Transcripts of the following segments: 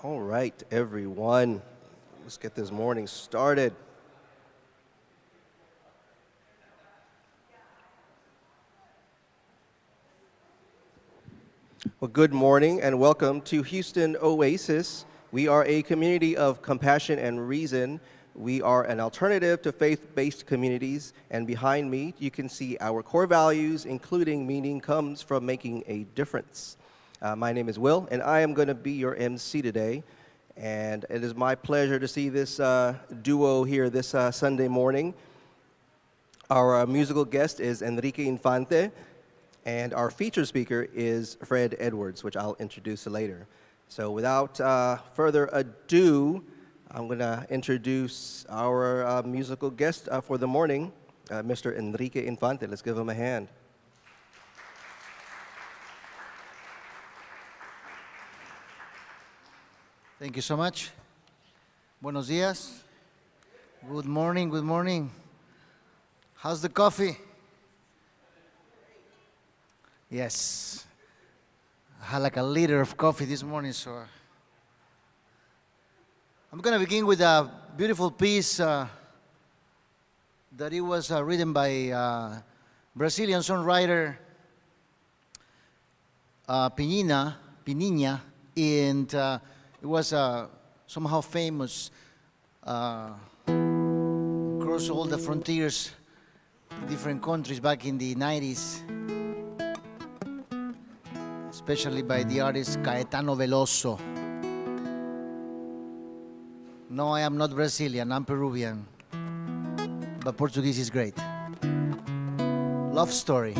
All right, everyone, let's get this morning started. Well, good morning and welcome to Houston Oasis. We are a community of compassion and reason. We are an alternative to faith-based communities, and behind me you can see our core values, including meaning comes from making a difference. My name is Will, and I am going to be your MC today. And it is my pleasure to see this duo here this Sunday morning. Our musical guest is Enrique Infante, and our featured speaker is Fred Edwards, which I'll introduce later. So without further ado, I'm going to introduce our musical guest for the morning, Mr. Enrique Infante. Let's give him a hand. Thank you so much. Buenos días. Good morning, good morning. How's the coffee? Yes. I had like a liter of coffee this morning, so I'm going to begin with a beautiful piece that it was written by Brazilian songwriter Pininha, and it was somehow famous across all the frontiers, different countries back in the 90s, especially by the artist Caetano Veloso. No, I am not Brazilian, I'm Peruvian, but Portuguese is great. Love story.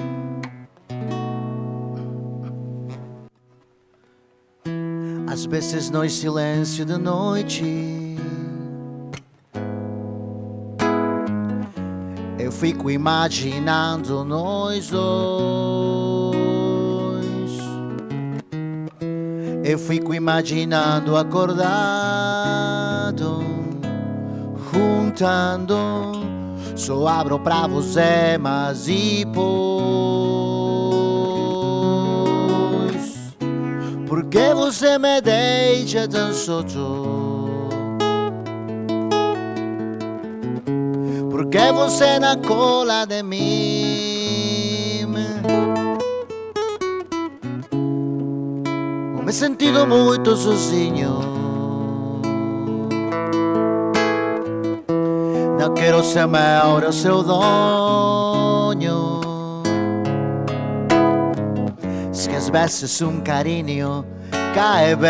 Às vezes no silêncio da noite eu fico imaginando nós dois. Eu fico imaginando acordado, juntando. Só abro pra você, mas e por que você me deixa tão solto? Por que você na cola de mim? Eu me sentido muito sozinho. Não quero ser meu seu dono. Que às vezes carinho cai bem.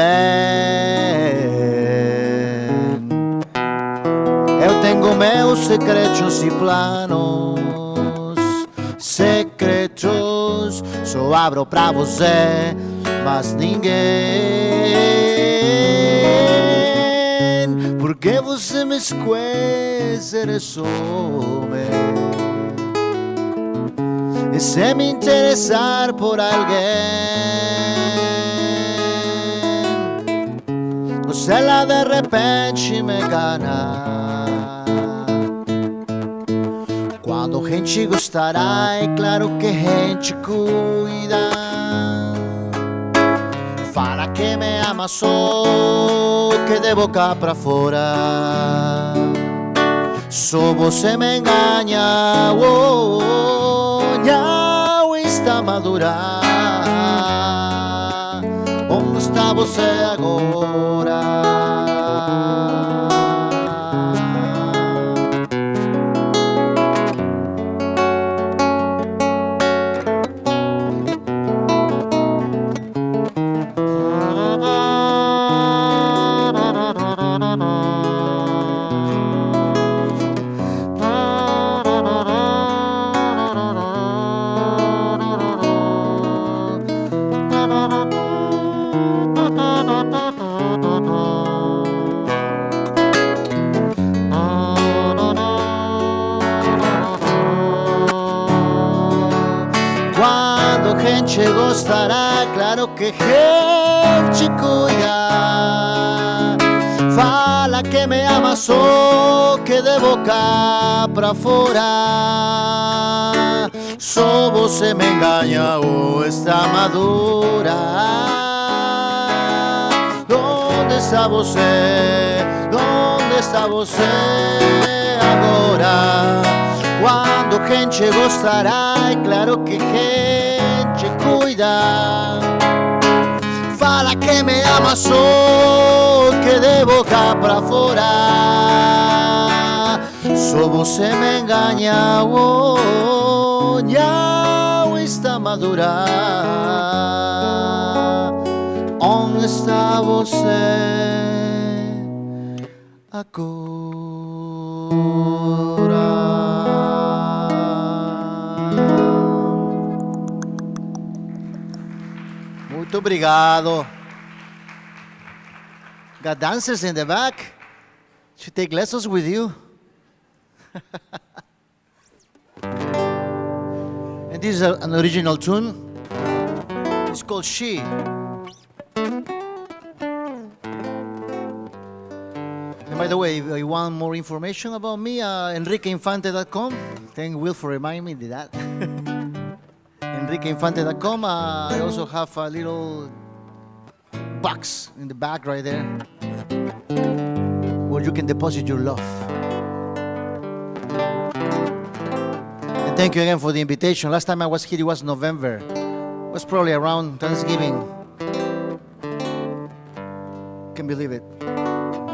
Eu tenho meus segredos e planos secretos. Só abro pra você, mas ninguém. Porque você me esquece de some. E se me interessar por alguém, você lá de repente me gana. Quando a gente gostará, é claro que a gente cuida. Fala que me ama só, que de boca pra fora só você me engana. Não está madura. Onde está você agora? Gente gostará, claro que gente cuida. Fala que me ama só, que de boca pra fora só você me engana ou está madura. Onde está você? Onde está você agora? Quando gente gostará, é claro que gente cuida. Fala que me ama só, que de boca pra fora só você me engaña. Oh, não está madura. Onde está você agora? Muito obrigado. Got dancers in the back. Should take lessons with you. And this is an original tune. It's called She. And by the way, if you want more information about me, enriqueinfante.com. Thank Will for reminding me of that. enriqueinfante.com. I also have a little box in the back right there where you can deposit your love. And thank you again for the invitation. Last time I was here, it was November. It was probably around Thanksgiving. Can't believe it.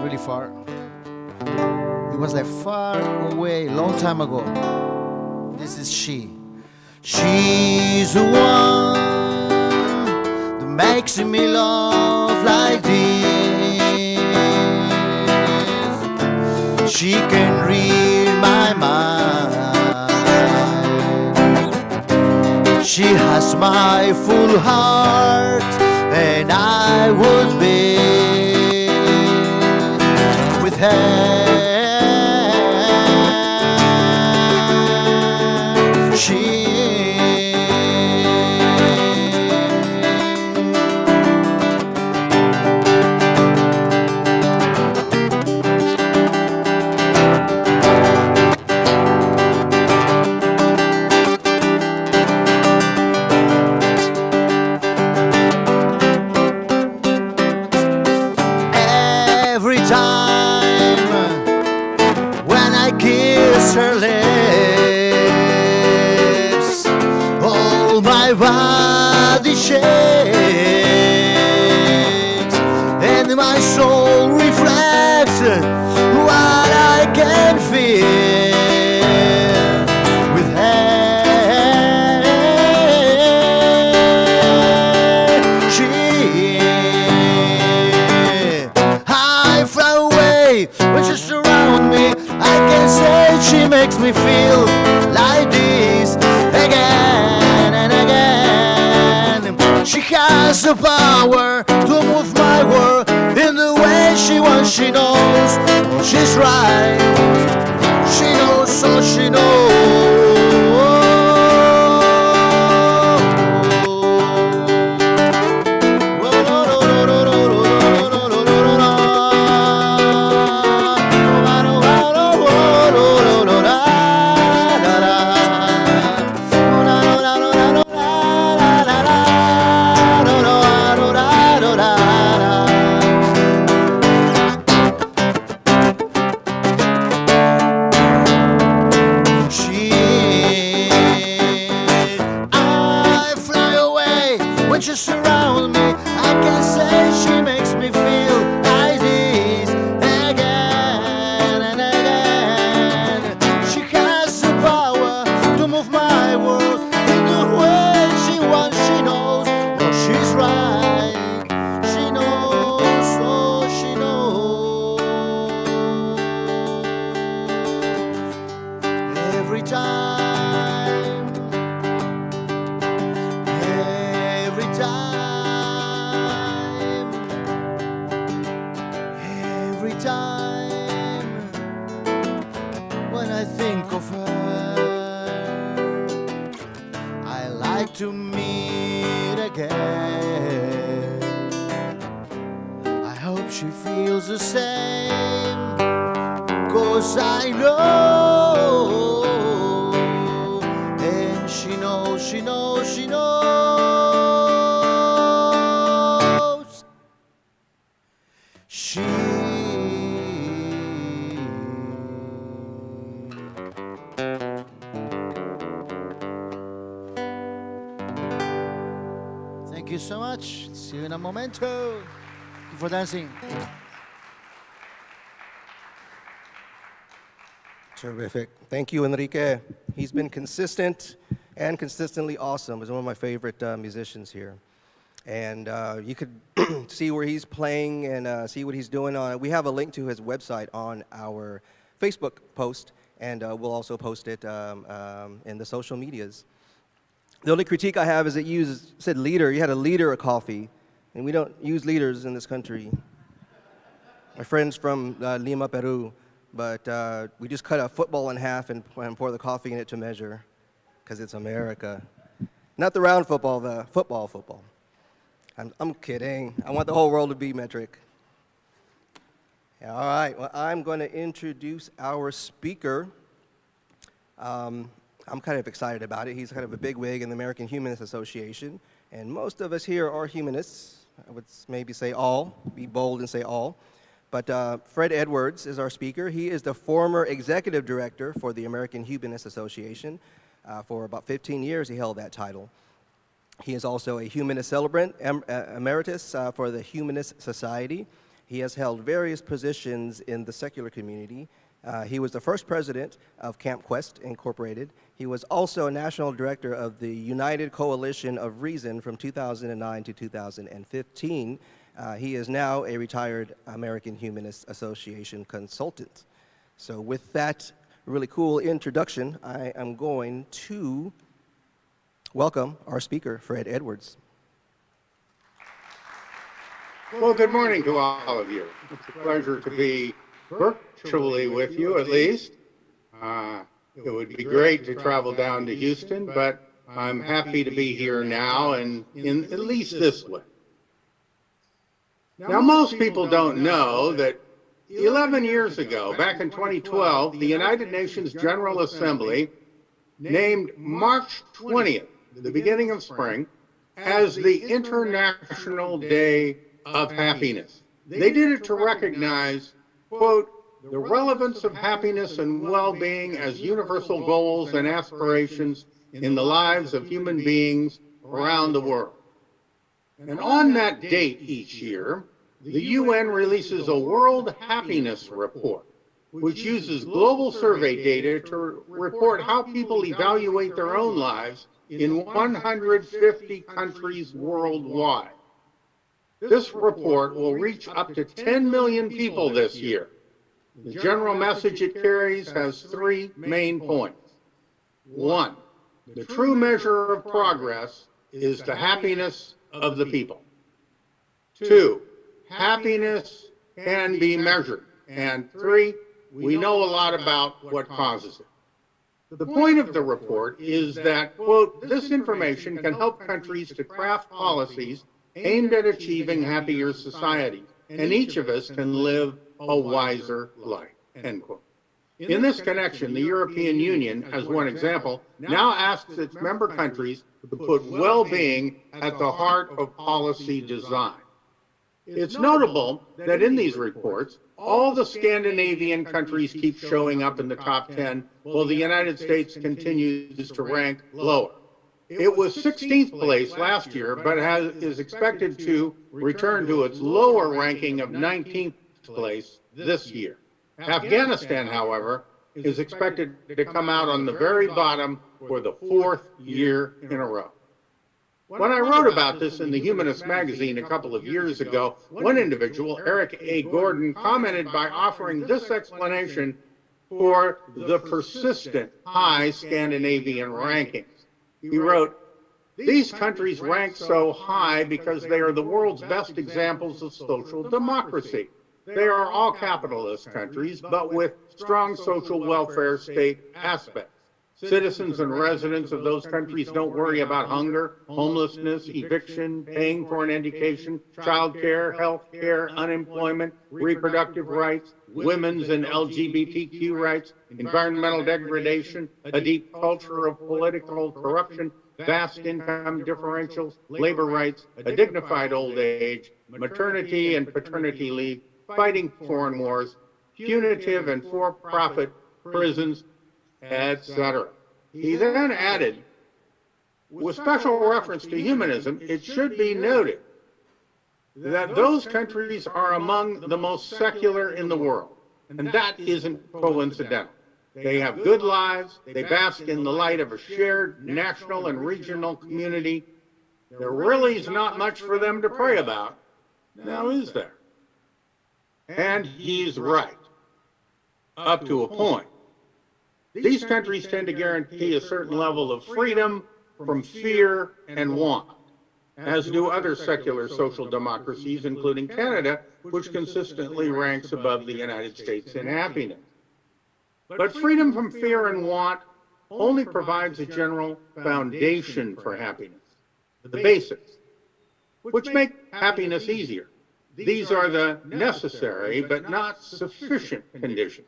Really far. It was like far away, long time ago. This is She. She's the one that makes me love like this. She can read my mind. She has my full heart, and I would be with her. Her lips, all my body shakes, and my soul reflects what I can feel with her. I fly away when she's around me. I can say she makes me feel like this again and again. She has the power to move my world in the way she wants. She knows she's right. She knows, so she knows. To meet again. I hope she feels the same, 'cause I know, and she knows, she knows, she knows. she. Thank you so much. See you in a momento. Thank you for dancing. Terrific. Thank you, Enrique. He's been consistent and consistently awesome. He's one of my favorite musicians here. And you could see where he's playing and see what he's doing on. We have a link to his website on our Facebook post, and we'll also post it in the social medias. The only critique I have is that you said liter. You had a liter of coffee, and we don't use liters in this country. My friend's from Lima, Peru, but we just cut a football in half and pour the coffee in it to measure, because it's America. Not the round football, the football. I'm kidding. I want the whole world to be metric. All right, well, I'm going to introduce our speaker. I'm kind of excited about it. He's kind of a bigwig in the American Humanist Association, and most of us here are humanists. I would maybe say all, be bold and say all. But Fred Edwards is our speaker. He is the former executive director for the American Humanist Association. For about 15 years, he held that title. He is also a humanist celebrant emeritus for the Humanist Society. He has held various positions in the secular community. He was the first president of Camp Quest Incorporated. He was also a national director of the United Coalition of Reason from 2009 to 2015. He is now a retired American Humanist Association consultant. So with that really cool introduction, I am going to welcome our speaker, Fred Edwards. Well, good morning to all of you. It's a pleasure to be virtually with you, at least. It would be great to travel down to Houston, but I'm happy to be here now and in at least this way. Now, most people don't know that 11 years ago, back in 2012, the United Nations General Assembly named March 20th, the beginning of spring, as the International Day of Happiness. They did it to recognize, quote, the relevance of happiness and well-being as universal goals and aspirations in the lives of human beings around the world. And on that date each year, the UN releases a World Happiness Report, which uses global survey data to report how people evaluate their own lives in 150 countries worldwide. This report will reach up to 10 million people this year. The general message it carries has three main points. One, the true measure of progress is the happiness of the people. Two, happiness can be measured. And three, we know a lot about what causes it. The point of the report is that, quote, this information can help countries to craft policies aimed at achieving happier societies, and each of us can live a wiser life, end quote. In this connection, the European Union, as one example, now asks its member countries to put well-being at the heart of policy design. It's notable that in these reports, all the Scandinavian countries keep showing up in the top 10, while the United States continues to rank lower. It was 16th place last year, but is expected to return to its lower ranking of 19th place this year. Afghanistan, however, is expected to come out on the very bottom for the fourth year in a row. When I wrote about this in the Humanist magazine a couple of years ago, one individual, Eric A. Gordon, commented by offering this explanation for the persistent high Scandinavian rankings. He wrote, "These countries rank so high because they are the world's best examples of social democracy. They are all capitalist countries, but with strong social welfare state aspects. Citizens and residents of those countries don't worry about hunger, homelessness, eviction, paying for an education, child care, health care, unemployment, reproductive rights, women's and LGBTQ rights, environmental degradation, a deep culture of political corruption, vast income differentials, labor rights, a dignified old age, maternity and paternity leave, fighting foreign wars, punitive and for-profit prisons, etc. He then added, with special reference to humanism, it should be noted that those countries are among the most secular in the world, and that isn't coincidental. They have good lives, they bask in the light of a shared national and regional community. There really is not much for them to pray about, now is there? And he's right, up to a point. These countries tend to guarantee a certain level of freedom from fear and want, as do other secular social democracies, including Canada, which consistently ranks above the United States in happiness. But freedom from fear and want only provides a general foundation for happiness, the basics, which make happiness easier. These are the necessary but not sufficient conditions.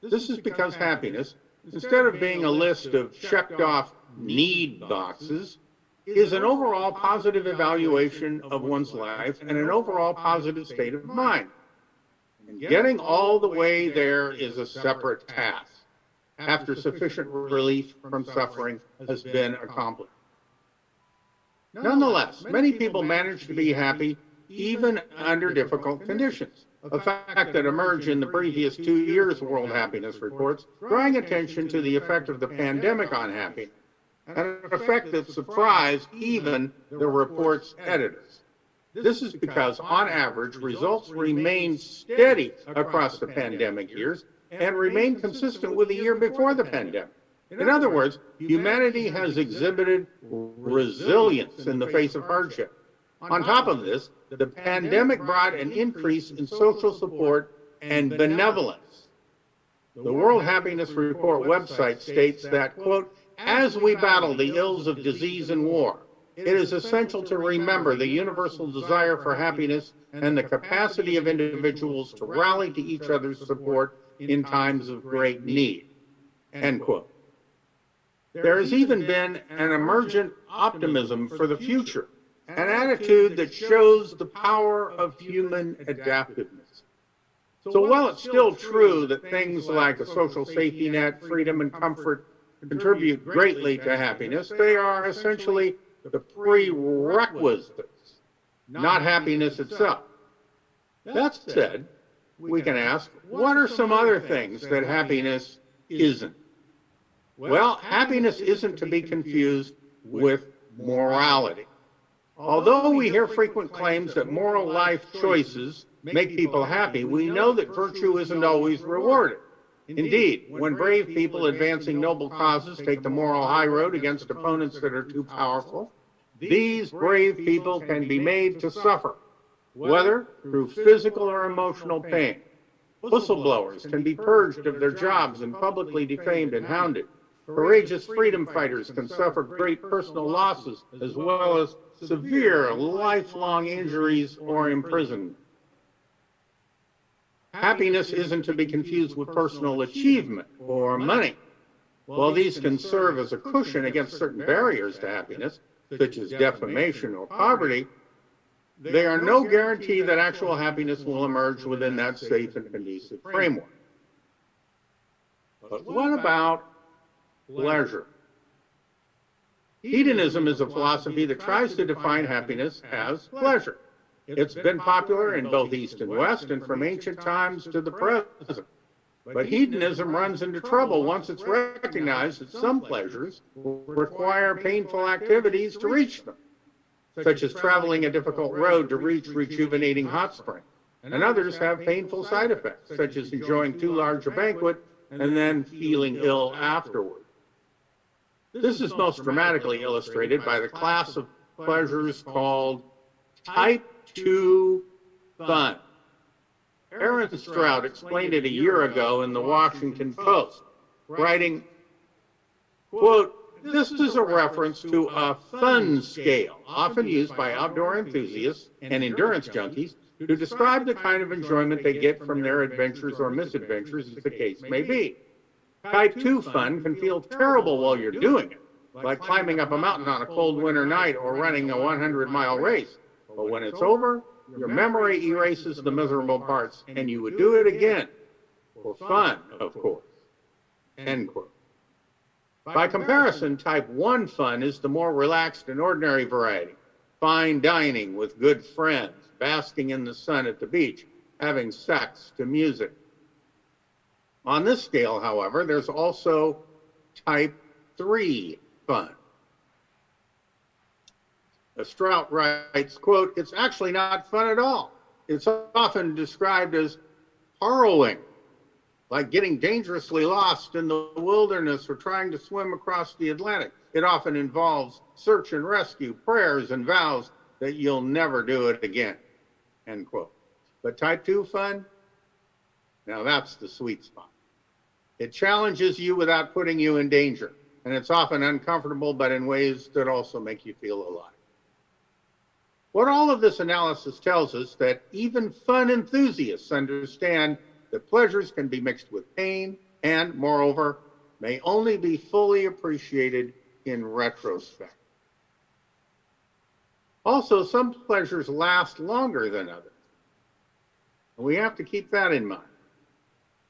This is because happiness, instead of being a list of checked off need boxes, is an overall positive evaluation of one's life and an overall positive state of mind. And getting all the way there is a separate task after sufficient relief from suffering has been accomplished. Nonetheless, many people manage to be happy even under difficult conditions, a fact that emerged in the previous 2 years' World Happiness Reports, drawing attention to the effect of the pandemic on happiness, an effect that surprised even the report's editors. This is because, on average, results remained steady across the pandemic years and remained consistent with the year before the pandemic. In other words, humanity has exhibited resilience in the face of hardship. On top of this, the pandemic brought an increase in social support and benevolence. The World Happiness Report website states that, quote, as we battle the ills of disease and war, it is essential to remember the universal desire for happiness and the capacity of individuals to rally to each other's support in times of great need, end quote. There has even been an emergent optimism for the future, an attitude that shows the power of human adaptiveness. So while it's still true that things like a social safety net, freedom, and comfort contribute greatly to happiness, they are essentially the prerequisites, not happiness itself. That said, we can ask, what are some other things that happiness isn't? Well, happiness isn't to be confused with morality. Although we hear frequent claims that moral life choices make people happy, we know that virtue isn't always rewarded. Indeed, when brave people advancing noble causes take the moral high road against opponents that are too powerful, these brave people can be made to suffer, whether through physical or emotional pain. Whistleblowers can be purged of their jobs and publicly defamed and hounded. Courageous freedom fighters can suffer great personal losses as well as severe lifelong injuries or imprisonment. Happiness isn't to be confused with personal achievement or money. While these can serve as a cushion against certain barriers to happiness, such as defamation or poverty, they are no guarantee that actual happiness will emerge within that safe and conducive framework. But what about pleasure? Hedonism is a philosophy that tries to define happiness as pleasure. It's been popular in both East and West and from ancient times to the present. But hedonism runs into trouble once it's recognized that some pleasures require painful activities to reach them, such as traveling a difficult road to reach rejuvenating hot spring. And others have painful side effects, such as enjoying too large a banquet and then feeling ill afterward. This is most dramatically illustrated by the class of pleasures called type 2 fun. Aaron Stroud explained it a year ago in the Washington Post, writing, quote, this is a reference to a fun scale, often used by outdoor enthusiasts and endurance junkies to describe the kind of enjoyment they get from their adventures or misadventures, as the case may be. Type 2 fun can feel terrible while you're doing it, like climbing up a mountain on a cold winter night or running a 100-mile race. But when it's over, your memory erases the miserable parts, and you would do it again, for fun, of course. End quote. By comparison, type 1 fun is the more relaxed and ordinary variety. Fine dining with good friends, basking in the sun at the beach, having sex to music. On this scale, however, there's also type 3 fun. Strout writes, quote, "It's actually not fun at all. It's often described as harrowing, like getting dangerously lost in the wilderness or trying to swim across the Atlantic. It often involves search and rescue, prayers and vows that you'll never do it again," end quote. But type 2 fun, now that's the sweet spot. It challenges you without putting you in danger, and it's often uncomfortable, but in ways that also make you feel alive. What all of this analysis tells us that even fun enthusiasts understand that pleasures can be mixed with pain and, moreover, may only be fully appreciated in retrospect. Also, some pleasures last longer than others. And we have to keep that in mind,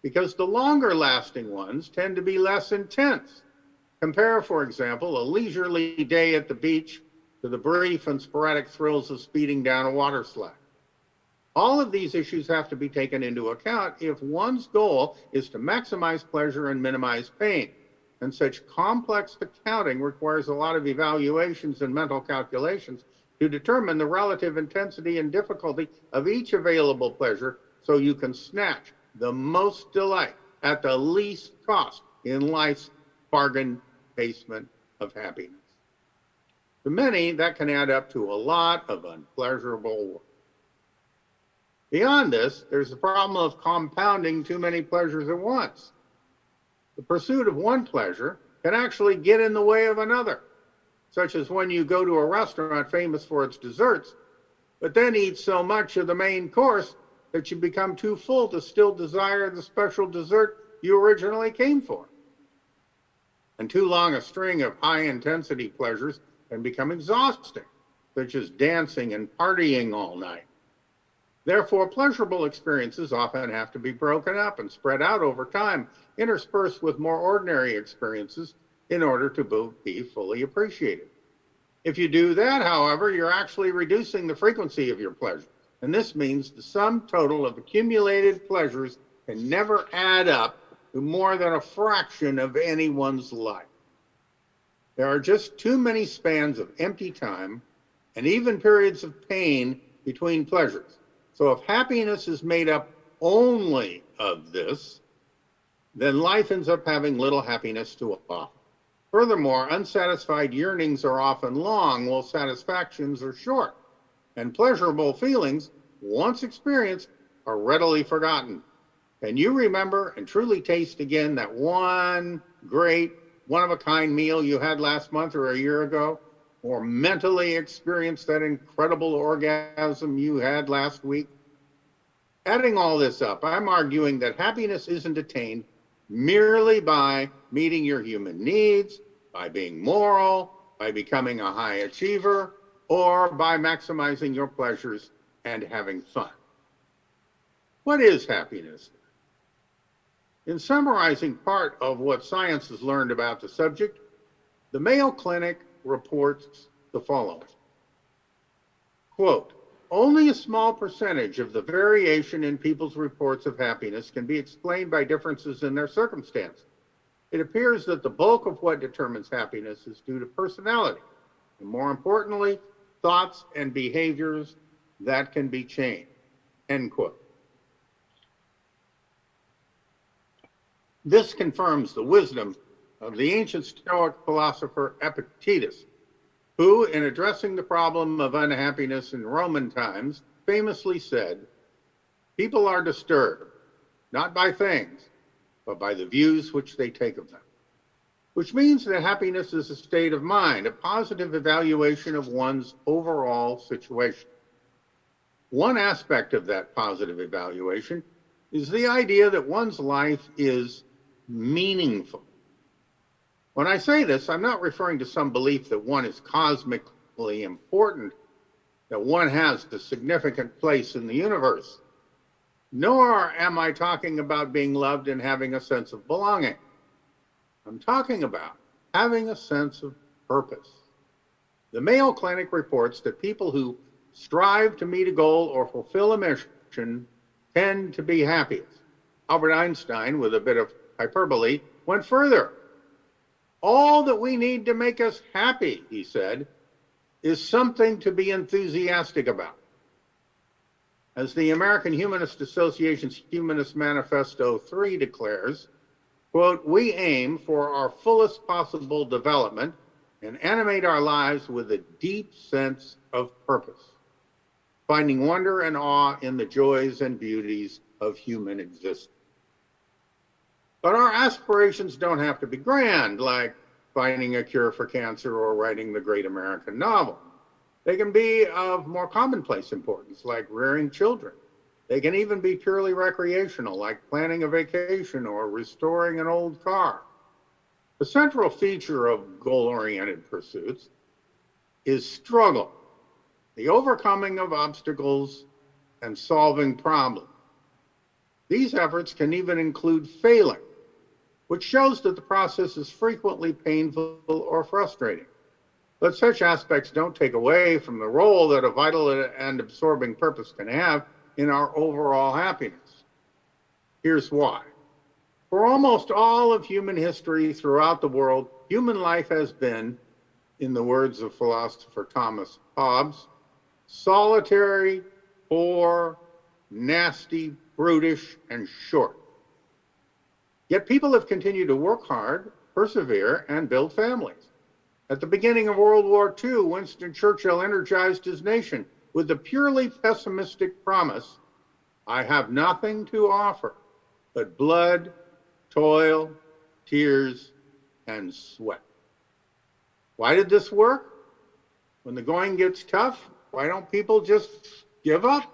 because the longer lasting ones tend to be less intense. Compare, for example, a leisurely day at the beach to the brief and sporadic thrills of speeding down a water slide. All of these issues have to be taken into account if one's goal is to maximize pleasure and minimize pain. And such complex accounting requires a lot of evaluations and mental calculations to determine the relative intensity and difficulty of each available pleasure so you can snatch the most delight at the least cost in life's bargain basement of happiness. To many, that can add up to a lot of unpleasurable work. Beyond this, there's the problem of compounding too many pleasures at once. The pursuit of one pleasure can actually get in the way of another, such as when you go to a restaurant famous for its desserts, but then eat so much of the main course that you become too full to still desire the special dessert you originally came for. And too long a string of high-intensity pleasures can become exhausting, such as dancing and partying all night. Therefore, pleasurable experiences often have to be broken up and spread out over time, interspersed with more ordinary experiences in order to be fully appreciated. If you do that, however, you're actually reducing the frequency of your pleasure. And this means the sum total of accumulated pleasures can never add up to more than a fraction of anyone's life. There are just too many spans of empty time and even periods of pain between pleasures. So if happiness is made up only of this, then life ends up having little happiness to offer. Furthermore, unsatisfied yearnings are often long, while satisfactions are short. And pleasurable feelings, once experienced, are readily forgotten. Can you remember and truly taste again that one great, one-of-a-kind meal you had last month or a year ago? Or mentally experience that incredible orgasm you had last week? Adding all this up, I'm arguing that happiness isn't attained merely by meeting your human needs, by being moral, by becoming a high achiever, or by maximizing your pleasures and having fun. What is happiness? In summarizing part of what science has learned about the subject, the Mayo Clinic reports the following. Quote, only a small percentage of the variation in people's reports of happiness can be explained by differences in their circumstances. It appears that the bulk of what determines happiness is due to personality, and more importantly, thoughts and behaviors that can be changed, end quote. This confirms the wisdom of the ancient Stoic philosopher Epictetus, who, in addressing the problem of unhappiness in Roman times, famously said, people are disturbed, not by things, but by the views which they take of them. Which means that happiness is a state of mind, a positive evaluation of one's overall situation. One aspect of that positive evaluation is the idea that one's life is meaningful. When I say this, I'm not referring to some belief that one is cosmically important, that one has a significant place in the universe, nor am I talking about being loved and having a sense of belonging. I'm talking about having a sense of purpose. The Mayo Clinic reports that people who strive to meet a goal or fulfill a mission tend to be happiest. Albert Einstein, with a bit of hyperbole, went further. All that we need to make us happy, he said, is something to be enthusiastic about. As the American Humanist Association's Humanist Manifesto 3 declares, quote, we aim for our fullest possible development and animate our lives with a deep sense of purpose, finding wonder and awe in the joys and beauties of human existence. But our aspirations don't have to be grand, like finding a cure for cancer or writing the great American novel. They can be of more commonplace importance, like rearing children. They can even be purely recreational, like planning a vacation or restoring an old car. The central feature of goal-oriented pursuits is struggle, the overcoming of obstacles and solving problems. These efforts can even include failing, which shows that the process is frequently painful or frustrating. But such aspects don't take away from the role that a vital and absorbing purpose can have in our overall happiness. Here's why. For almost all of human history throughout the world, human life has been, in the words of philosopher Thomas Hobbes, solitary, poor, nasty, brutish, and short. Yet people have continued to work hard, persevere, and build families. At the beginning of World War II, Winston Churchill energized his nation with the purely pessimistic promise, I have nothing to offer but blood, toil, tears, and sweat. Why did this work? When the going gets tough, why don't people just give up?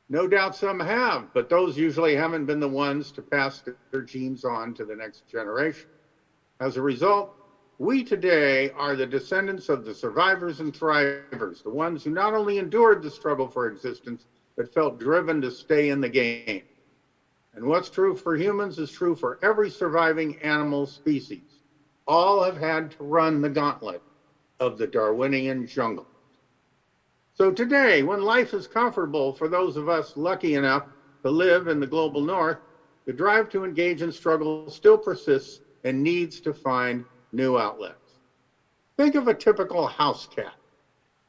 No doubt some have, but those usually haven't been the ones to pass their genes on to the next generation. As a result, we today are the descendants of the survivors and thrivers, the ones who not only endured the struggle for existence, but felt driven to stay in the game. And what's true for humans is true for every surviving animal species. All have had to run the gauntlet of the Darwinian jungle. So today, when life is comfortable for those of us lucky enough to live in the global north, the drive to engage in struggle still persists and needs to find new outlets. Think of a typical house cat.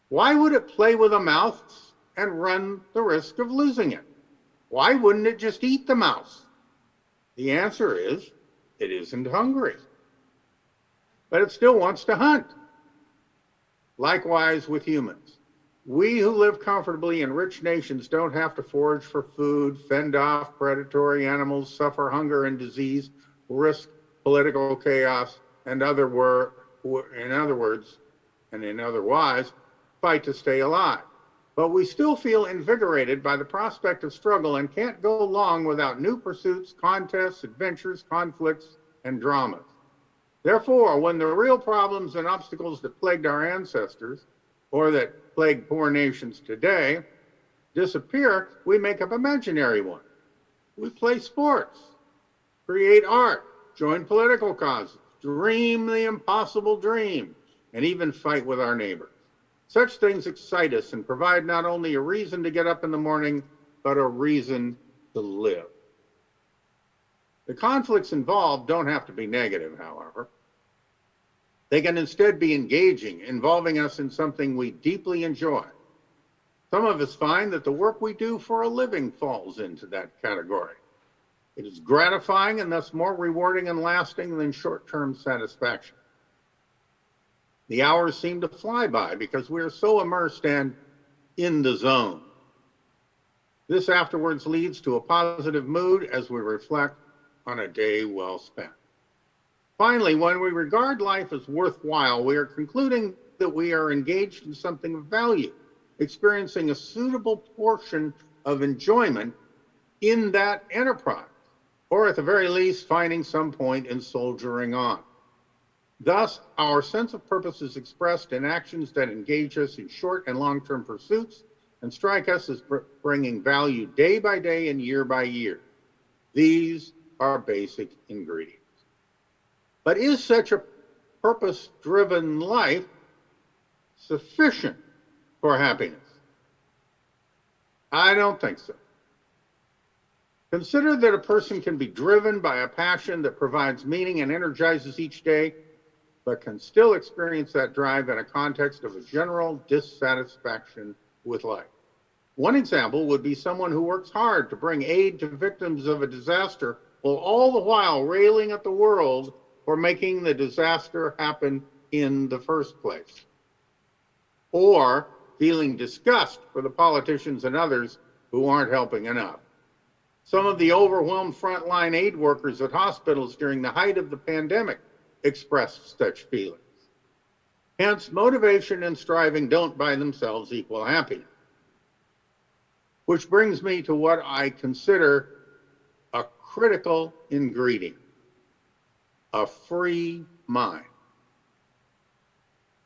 Why would it play with a mouse and run the risk of losing it? Why wouldn't it just eat the mouse? The answer is, it isn't hungry. But it still wants to hunt. Likewise with humans. We who live comfortably in rich nations don't have to forage for food, fend off predatory animals, suffer hunger and disease, risk political chaos, and in other words, fight to stay alive. But we still feel invigorated by the prospect of struggle and can't go long without new pursuits, contests, adventures, conflicts, and dramas. Therefore, when the real problems and obstacles that plagued our ancestors, or that plague poor nations today, disappear, we make up imaginary ones. We play sports, create art, join political causes, dream the impossible dream, and even fight with our neighbors. Such things excite us and provide not only a reason to get up in the morning, but a reason to live. The conflicts involved don't have to be negative, however. They can instead be engaging, involving us in something we deeply enjoy. Some of us find that the work we do for a living falls into that category. It is gratifying and thus more rewarding and lasting than short-term satisfaction. The hours seem to fly by because we are so immersed and in the zone. This afterwards leads to a positive mood as we reflect on a day well spent. Finally, when we regard life as worthwhile, we are concluding that we are engaged in something of value, experiencing a suitable portion of enjoyment in that enterprise, or at the very least, finding some point in soldiering on. Thus, our sense of purpose is expressed in actions that engage us in short and long-term pursuits and strike us as bringing value day by day and year by year. These are basic ingredients. But is such a purpose-driven life sufficient for happiness? I don't think so. Consider that a person can be driven by a passion that provides meaning and energizes each day, but can still experience that drive in a context of a general dissatisfaction with life. One example would be someone who works hard to bring aid to victims of a disaster, while all the while railing at the world for making the disaster happen in the first place. Or feeling disgust for the politicians and others who aren't helping enough. Some of the overwhelmed frontline aid workers at hospitals during the height of the pandemic expressed such feelings. Hence, motivation and striving don't by themselves equal happiness. Which brings me to what I consider a critical ingredient: a free mind.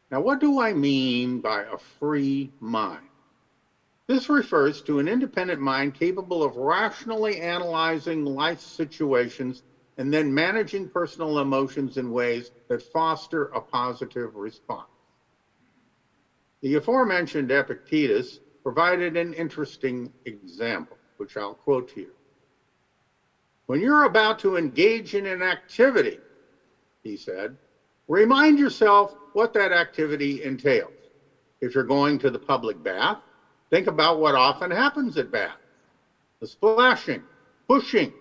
Now, what do I mean by a free mind? This refers to an independent mind capable of rationally analyzing life situations and then managing personal emotions in ways that foster a positive response. The aforementioned Epictetus provided an interesting example, which I'll quote here. When you're about to engage in an activity, he said, remind yourself what that activity entails. If you're going to the public bath, think about what often happens at baths: the splashing, pushing,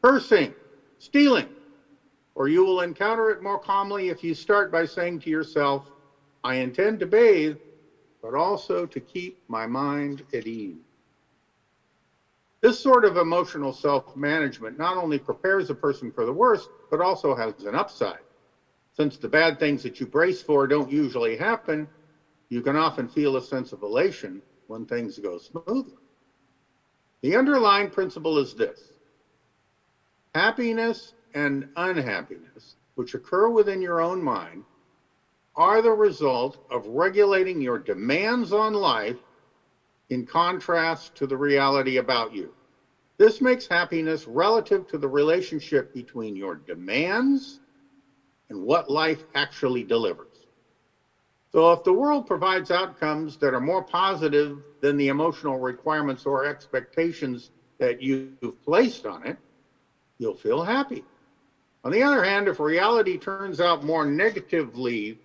cursing, stealing. Or you will encounter it more calmly if you start by saying to yourself, I intend to bathe, but also to keep my mind at ease. This sort of emotional self-management not only prepares a person for the worst, but also has an upside. Since the bad things that you brace for don't usually happen, you can often feel a sense of elation when things go smoothly. The underlying principle is this: happiness and unhappiness, which occur within your own mind, are the result of regulating your demands on life in contrast to the reality about you. This makes happiness relative to the relationship between your demands and what life actually delivers. So if the world provides outcomes that are more positive than the emotional requirements or expectations that you've placed on it, you'll feel happy. On the other hand, if reality turns out more negatively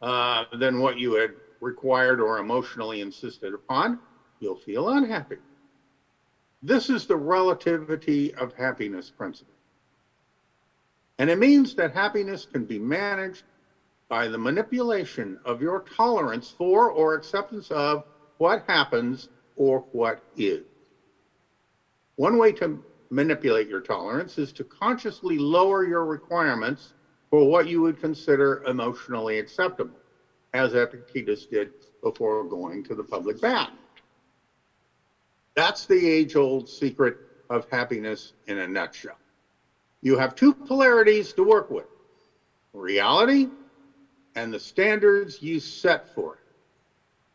than what you had required or emotionally insisted upon, you'll feel unhappy. This is the relativity of happiness principle. And it means that happiness can be managed by the manipulation of your tolerance for or acceptance of what happens or what is. One way to manipulate your tolerance is to consciously lower your requirements for what you would consider emotionally acceptable, as Epictetus did before going to the public bath. That's the age-old secret of happiness in a nutshell. You have two polarities to work with: reality and the standards you set for it.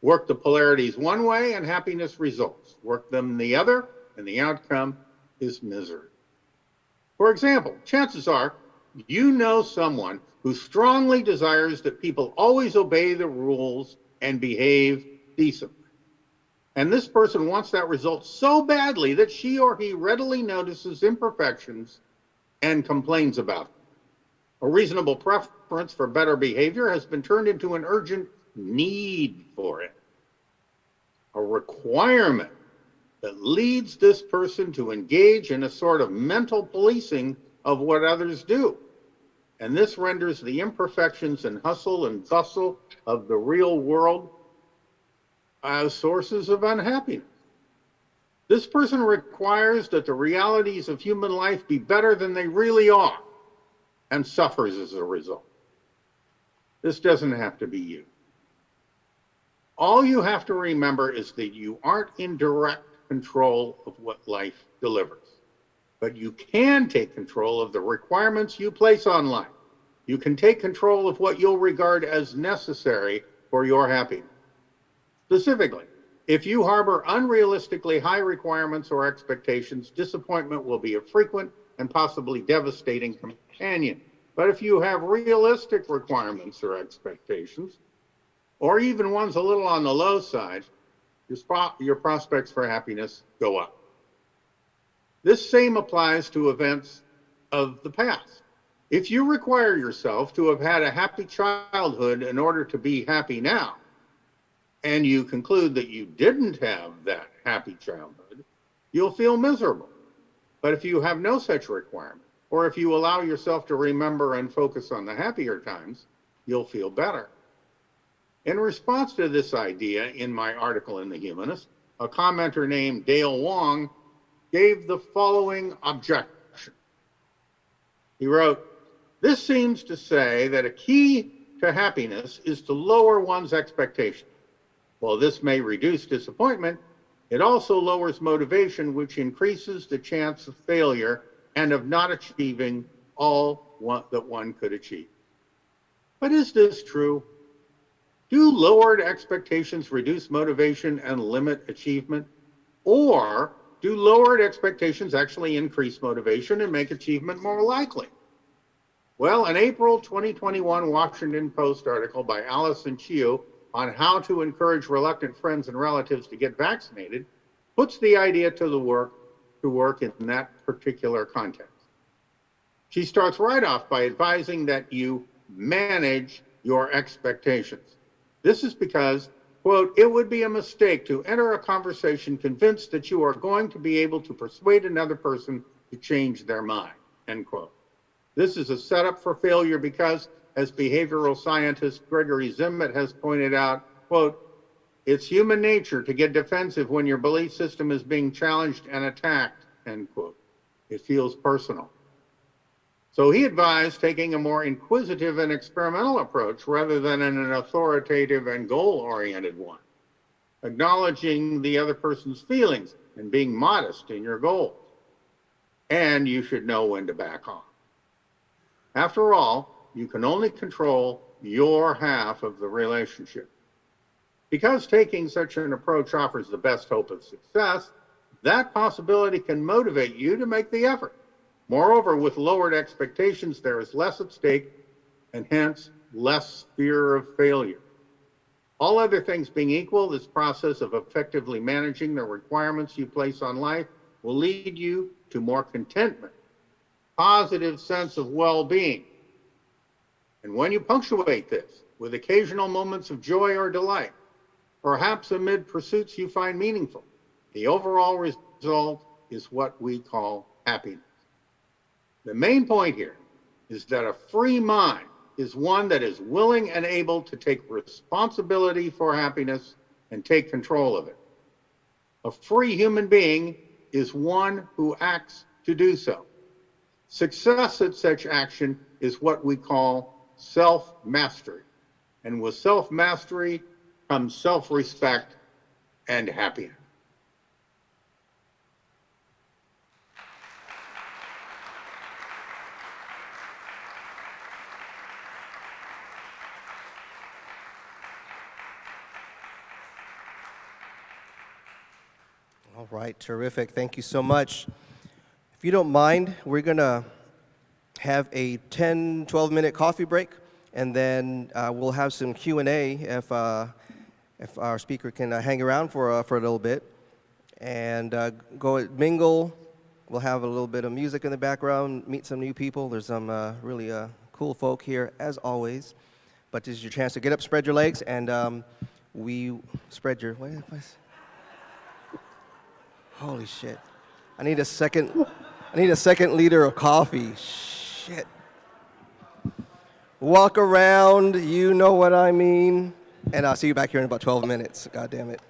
Work the polarities one way and happiness results. Work them the other and the outcome is misery. For example, chances are you know someone who strongly desires that people always obey the rules and behave decently. And this person wants that result so badly that she or he readily notices imperfections and complains about them. A reasonable preference for better behavior has been turned into an urgent need for it, a requirement that leads this person to engage in a sort of mental policing of what others do. And this renders the imperfections and hustle and bustle of the real world as sources of unhappiness. This person requires that the realities of human life be better than they really are, and suffers as a result. This doesn't have to be you. All you have to remember is that you aren't in direct control of what life delivers, but you can take control of the requirements you place on life. You can take control of what you'll regard as necessary for your happiness. Specifically, if you harbor unrealistically high requirements or expectations, disappointment will be a frequent and possibly devastating companion. But if you have realistic requirements or expectations, or even ones a little on the low side, your prospects for happiness go up. This same applies to events of the past. If you require yourself to have had a happy childhood in order to be happy now, and you conclude that you didn't have that happy childhood, you'll feel miserable. But if you have no such requirement, or if you allow yourself to remember and focus on the happier times, you'll feel better. In response to this idea in my article in The Humanist, a commenter named Dale Wong gave the following objection. He wrote, "This seems to say that a key to happiness is to lower one's expectations. While this may reduce disappointment, it also lowers motivation, which increases the chance of failure and of not achieving all that one could achieve." But is this true? Do lowered expectations reduce motivation and limit achievement? Or do lowered expectations actually increase motivation and make achievement more likely? Well, an April 2021 Washington Post article by Allison Chiu on how to encourage reluctant friends and relatives to get vaccinated puts the idea to work in that particular context. She starts right off by advising that you manage your expectations. This is because, quote, "it would be a mistake to enter a conversation convinced that you are going to be able to persuade another person to change their mind," end quote. This is a setup for failure because, as behavioral scientist Gregory Zimmet has pointed out, quote, "it's human nature to get defensive when your belief system is being challenged and attacked," end quote. It feels personal. So he advised taking a more inquisitive and experimental approach rather than an authoritative and goal-oriented one, acknowledging the other person's feelings and being modest in your goals. And you should know when to back off. After all, you can only control your half of the relationship. Because taking such an approach offers the best hope of success, that possibility can motivate you to make the effort. Moreover, with lowered expectations, there is less at stake and hence less fear of failure. All other things being equal, this process of effectively managing the requirements you place on life will lead you to more contentment, positive sense of well-being. And when you punctuate this with occasional moments of joy or delight, perhaps amid pursuits you find meaningful, the overall result is what we call happiness. The main point here is that a free mind is one that is willing and able to take responsibility for happiness and take control of it. A free human being is one who acts to do so. Success at such action is what we call self-mastery. And with self-mastery comes self-respect and happiness. All right, terrific. Thank you so much. If you don't mind, we're going to have a 10, 12-minute coffee break, and then we'll have some Q&A if our speaker can hang around for a little bit. And go mingle. We'll have a little bit of music in the background, meet some new people. There's some really cool folk here, as always. But this is your chance to get up, spread your legs, and we spread your... Holy shit. I need a second liter of coffee. Shit. Walk around, you know what I mean. And I'll see you back here in about 12 minutes. God damn it.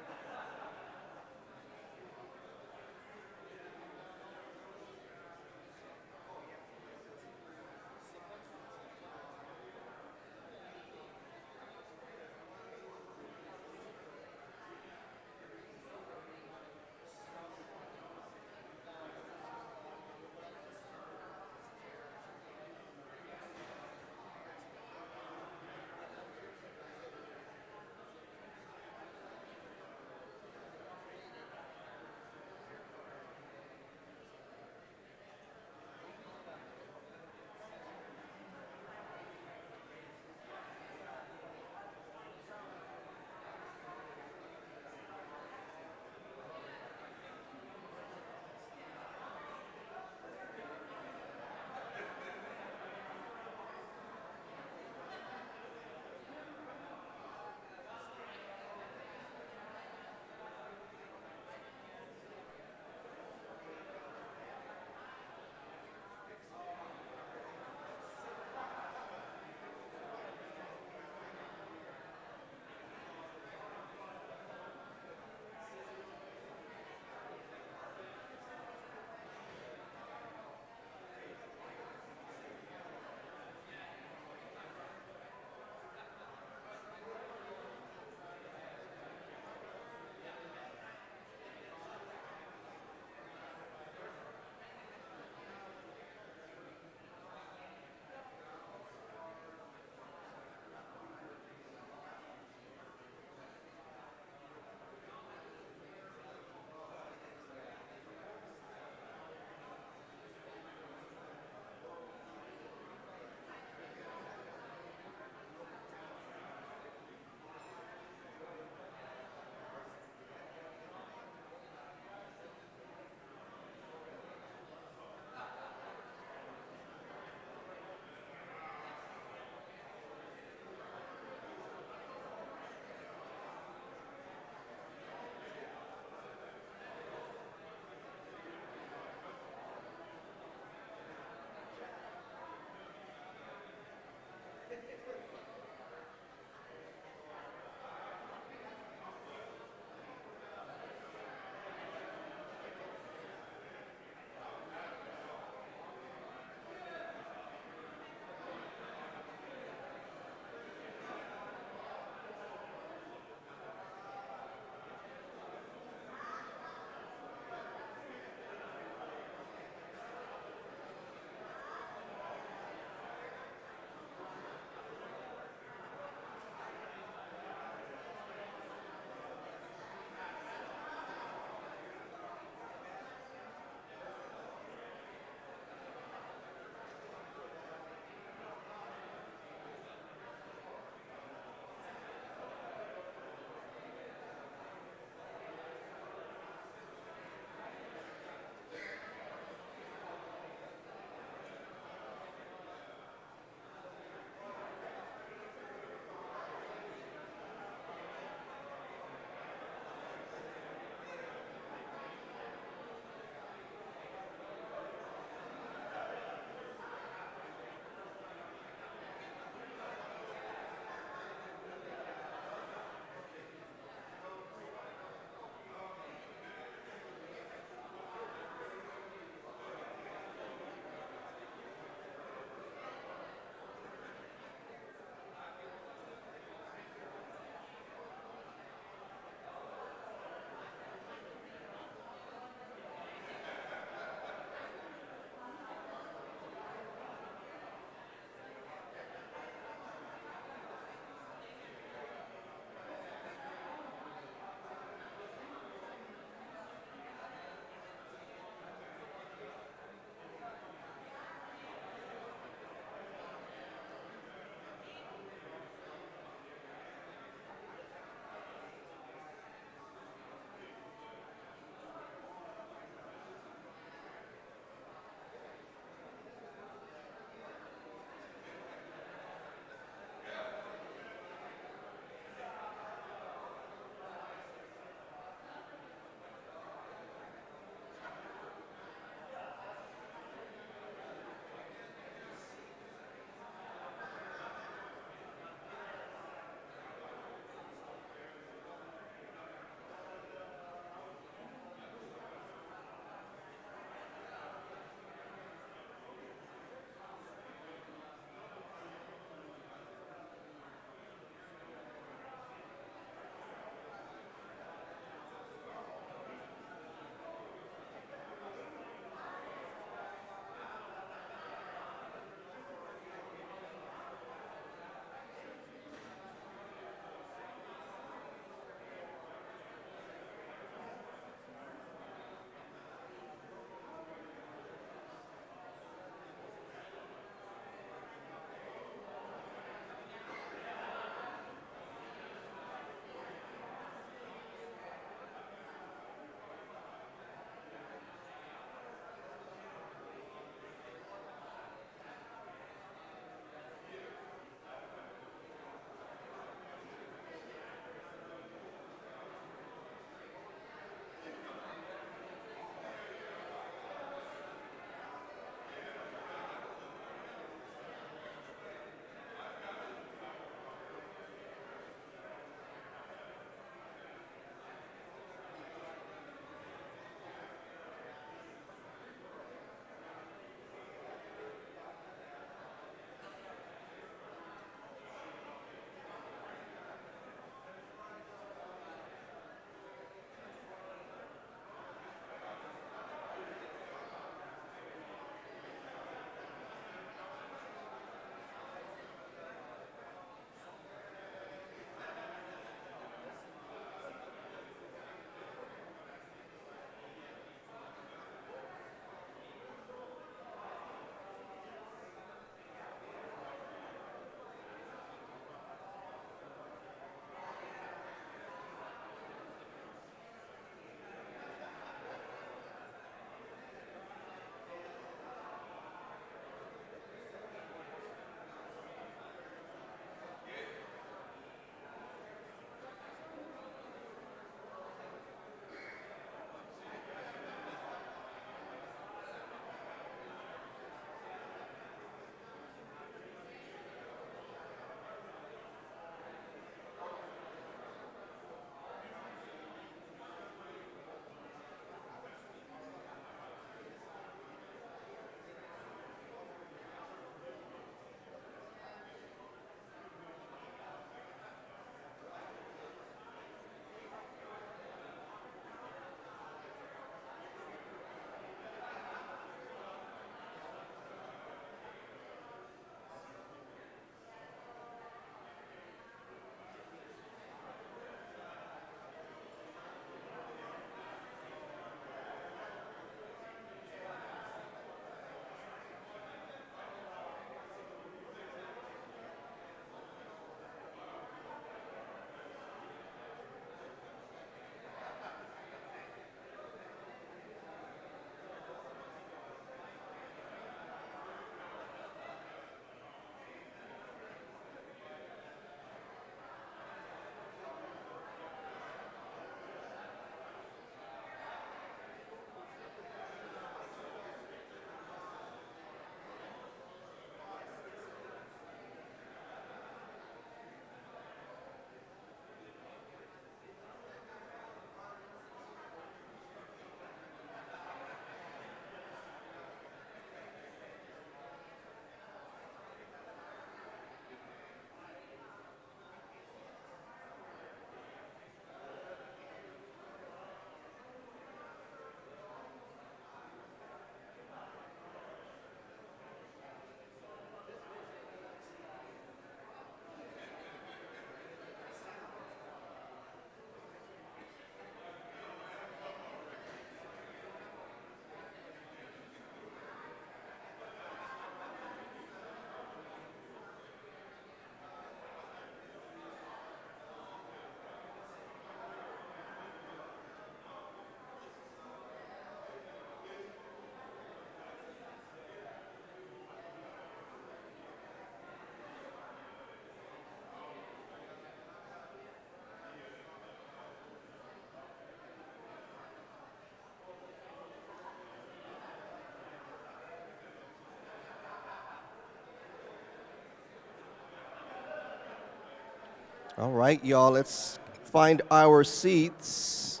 All right, y'all, let's find our seats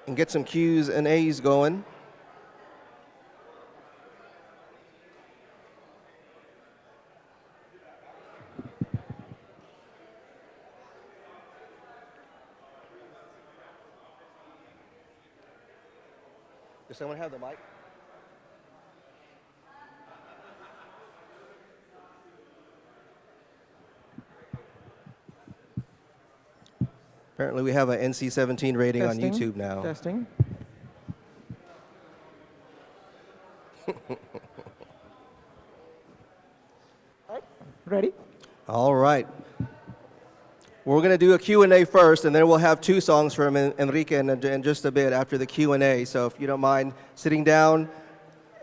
and get some Q's and A's going. Does someone have the mic? Apparently we have an NC-17 rating on YouTube now. Testing. Ready? All right. We're going to do a Q&A first, and then we'll have two songs from Enrique in just a bit after the Q&A. So if you don't mind sitting down,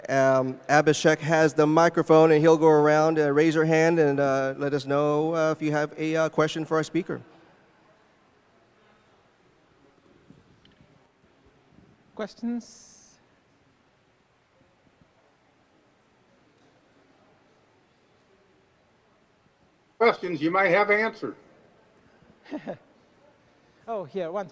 Abhishek has the microphone, and he'll go around and raise your hand and let us know if you have a question for our speaker. Questions? Questions you might have answered. Oh, here, one.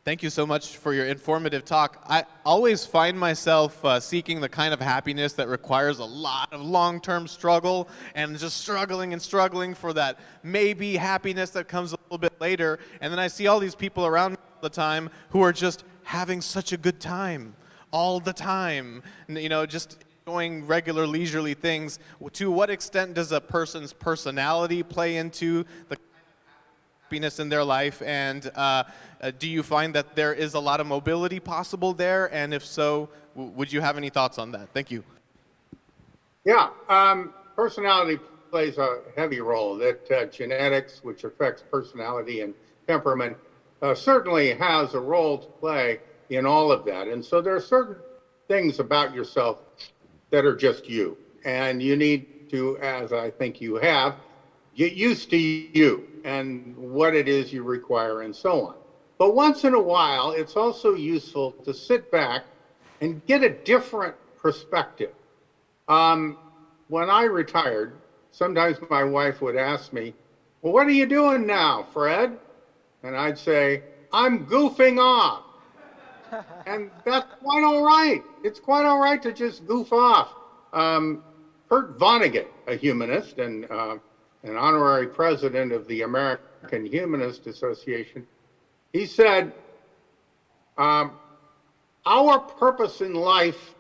Thank you so much for your informative talk. I always find myself seeking the kind of happiness that requires a lot of long-term struggle and just struggling and struggling for that maybe happiness that comes a little bit later. And then I see all these people around me all the time who are just having such a good time all the time, you know, just enjoying regular leisurely things. To what extent does a person's personality play into the happiness in their life, and do you find that there is a lot of mobility possible there, and if so, would you have any thoughts on that? Thank you. Yeah, personality plays a heavy role. That genetics, which affects personality and temperament, certainly has a role to play in all of that. And so there are certain things about yourself that are just you, and you need to, as I think you have, get used to you and what it is you require and so on. But once in a while, it's also useful to sit back and get a different perspective. When I retired, sometimes my wife would ask me, well, what are you doing now, Fred? And I'd say, I'm goofing off. And that's quite all right. It's quite all right to just goof off. Kurt Vonnegut, a humanist and an honorary president of the American Humanist Association, he said, our purpose in life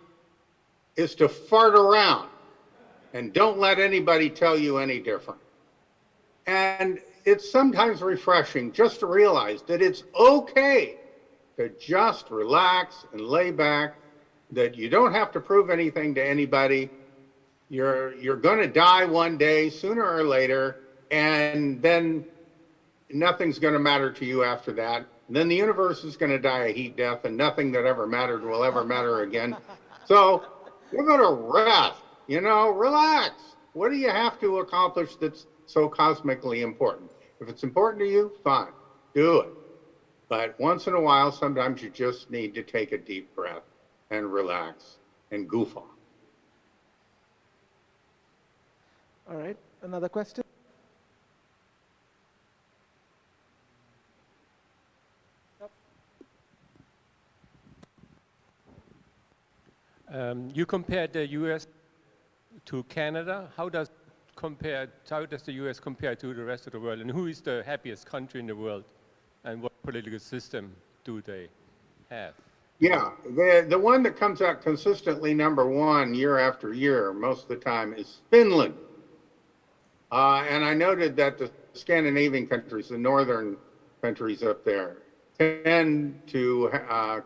is to fart around and don't let anybody tell you any different. And it's sometimes refreshing just to realize that it's okay to just relax and lay back, that you don't have to prove anything to anybody. You're going to die one day, sooner or later, and then nothing's going to matter to you after that. And then the universe is going to die a heat death, and nothing that ever mattered will ever matter again. So you're going to rest, you know, relax. What do you have to accomplish that's so cosmically important? If it's important to you, fine, do it. But once in a while, sometimes you just need to take a deep breath and relax and goof off. All right, another question? You compared the U.S. to Canada. How does the U.S. compare to the rest of the world? And who is the happiest country in the world? And what political system do they have? Yeah, the one that comes out consistently number one year after year, most of the time, is Finland. And I noted that the Scandinavian countries, the northern countries up there, tend to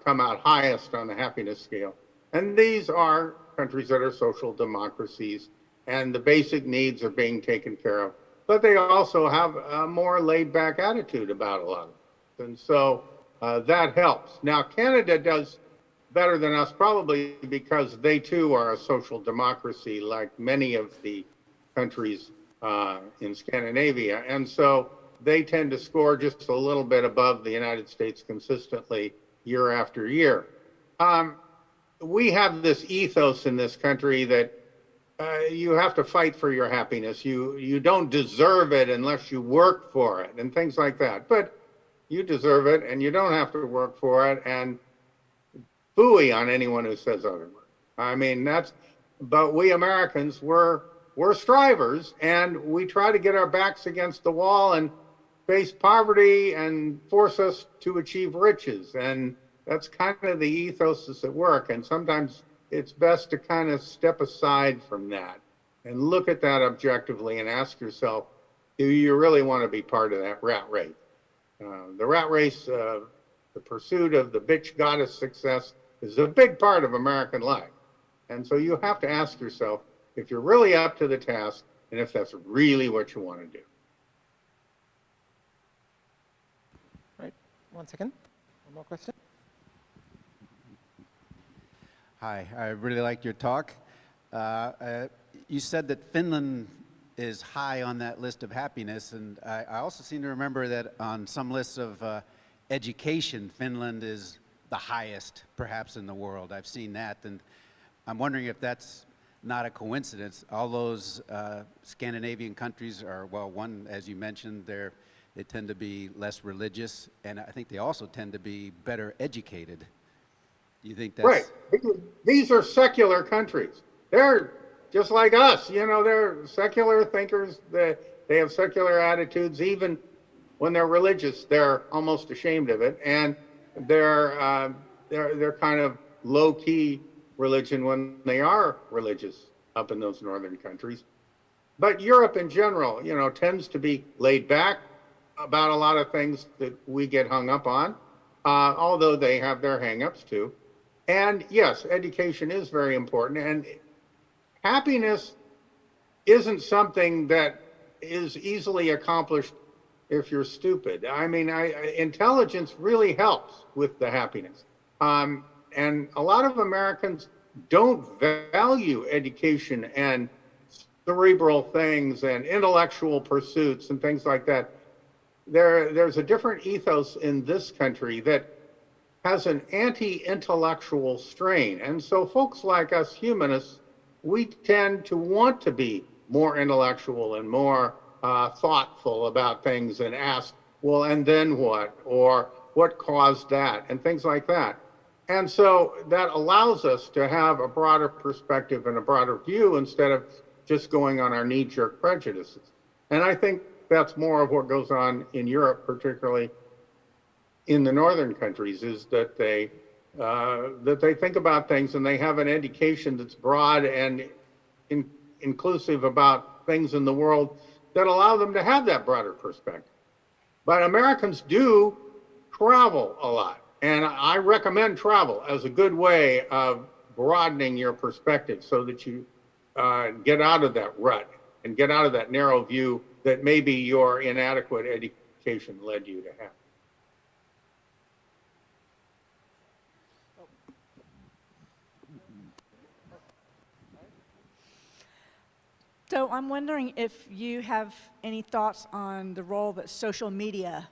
come out highest on the happiness scale. And these are countries that are social democracies, and the basic needs are being taken care of. But they also have a more laid-back attitude about a lot of it. And so that helps. Now, Canada does better than us, probably because they too are a social democracy like many of the countries in Scandinavia. And so they tend to score just a little bit above the United States consistently year after year. We have this ethos in this country that you have to fight for your happiness. You don't deserve it unless you work for it and things like that. But you deserve it, and you don't have to work for it. And phooey on anyone who says otherwise. I mean, but we Americans, we're strivers, and we try to get our backs against the wall and face poverty and force us to achieve riches. And that's kind of the ethos that's at work. And sometimes it's best to kind of step aside from that and look at that objectively and ask yourself, do you really want to be part of that rat race? The rat race, the pursuit of the bitch goddess success, is a big part of American life. And so you have to ask yourself if you're really up to the task and if that's really what you want to do. Right. 1 second. One more question. Hi, I really liked your talk. You said that Finland is high on that list of happiness, and I also seem to remember that on some lists of education, Finland is the highest, perhaps, in the world. I've seen that, and I'm wondering if that's not a coincidence. All those Scandinavian countries are, well, one, as you mentioned, they tend to be less religious, and I think they also tend to be better educated. Do you think that's... Right. These are secular countries. They're just like us. You know, they're secular thinkers. They have secular attitudes. Even when they're religious, they're almost ashamed of it. And they're kind of low-key religion when they are religious up in those northern countries. But Europe in general, you know, tends to be laid back about a lot of things that we get hung up on, although they have their hang-ups too. And yes, education is very important. And happiness isn't something that is easily accomplished if you're stupid. I mean, intelligence really helps with the happiness. And a lot of Americans don't value education and cerebral things and intellectual pursuits and things like that. There's a different ethos in this country that has an anti-intellectual strain. And so folks like us humanists, we tend to want to be more intellectual and more thoughtful about things and ask, well, and then what? Or what caused that? And things like that. And so that allows us to have a broader perspective and a broader view instead of just going on our knee-jerk prejudices. And I think that's more of what goes on in Europe, particularly in the northern countries, is that they think about things and they have an education that's broad and inclusive about things in the world that allow them to have that broader perspective. But Americans do travel a lot. And I recommend travel as a good way of broadening your perspective so that you get out of that rut and get out of that narrow view that maybe your inadequate education led you to have. So I'm wondering if you have any thoughts on the role that social media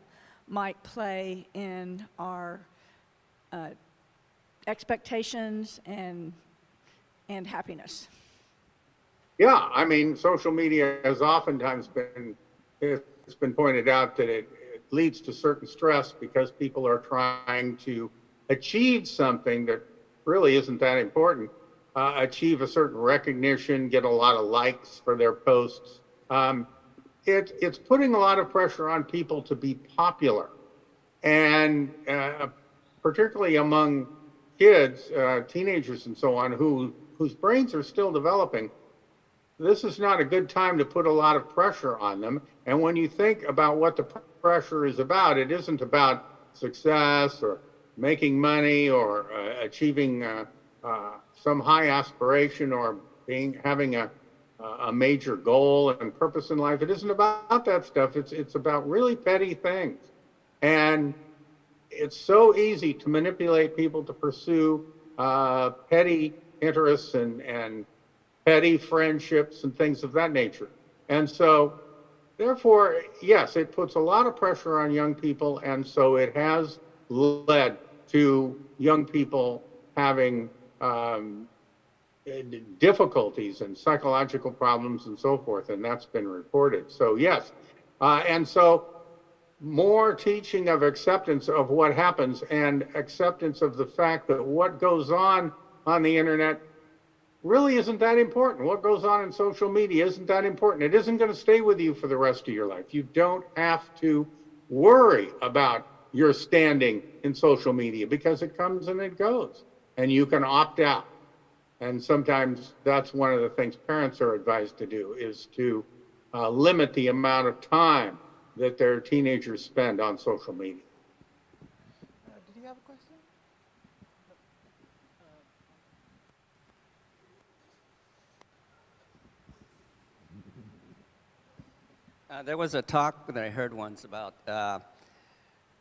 might play in our expectations and happiness. Yeah, I mean, social media has oftentimes it's been pointed out that it leads to certain stress because people are trying to achieve something that really isn't that important. Achieve a certain recognition, get a lot of likes for their posts. It's putting a lot of pressure on people to be popular. And particularly among kids, teenagers and so on, whose brains are still developing, this is not a good time to put a lot of pressure on them. And when you think about what the pressure is about, it isn't about success or making money or achieving some high aspiration or having a major goal and purpose in life. It isn't about that stuff. It's about really petty things. And it's so easy to manipulate people to pursue petty interests and petty friendships and things of that nature. And so, therefore, yes, it puts a lot of pressure on young people, and so it has led to young people having difficulties and psychological problems and so forth, and that's been reported. So yes, and so more teaching of acceptance of what happens and acceptance of the fact that what goes on the internet really isn't that important. What goes on in social media isn't that important. It isn't going to stay with you for the rest of your life. You don't have to worry about your standing in social media because it comes and it goes, and you can opt out. And sometimes that's one of the things parents are advised to do, is to limit the amount of time that their teenagers spend on social media. Did you have a question? There was a talk that I heard once about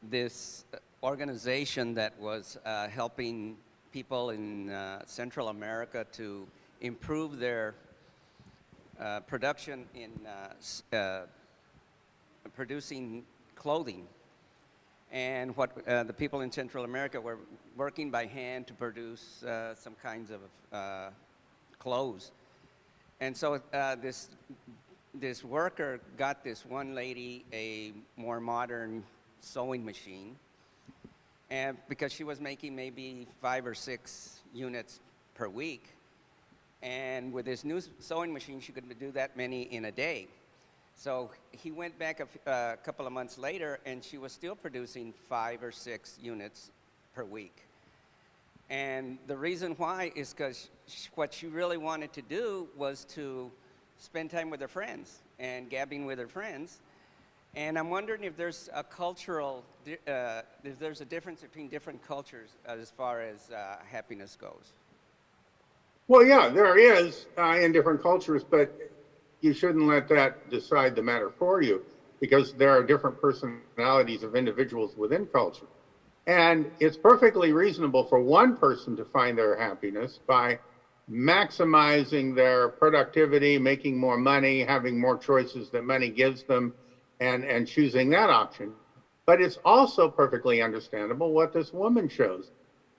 this organization that was helping people in Central America to improve their production in producing clothing. And what the people in Central America were working by hand to produce some kinds of clothes. And so this worker got this one lady a more modern sewing machine, and because she was making maybe 5 or 6 units per week, and with this new sewing machine she could do that many in a day. So he went back a couple of months later, and she was still producing 5 or 6 units per week. And the reason why is because what she really wanted to do was to spend time with her friends and gabbing with her friends. And I'm wondering if there's a cultural, if there's a difference between different cultures as far as happiness goes. Well, yeah, there is in different cultures, but you shouldn't let that decide the matter for you, because there are different personalities of individuals within culture. And it's perfectly reasonable for one person to find their happiness by maximizing their productivity, making more money, having more choices that money gives them, and choosing that option. But it's also perfectly understandable what this woman chose,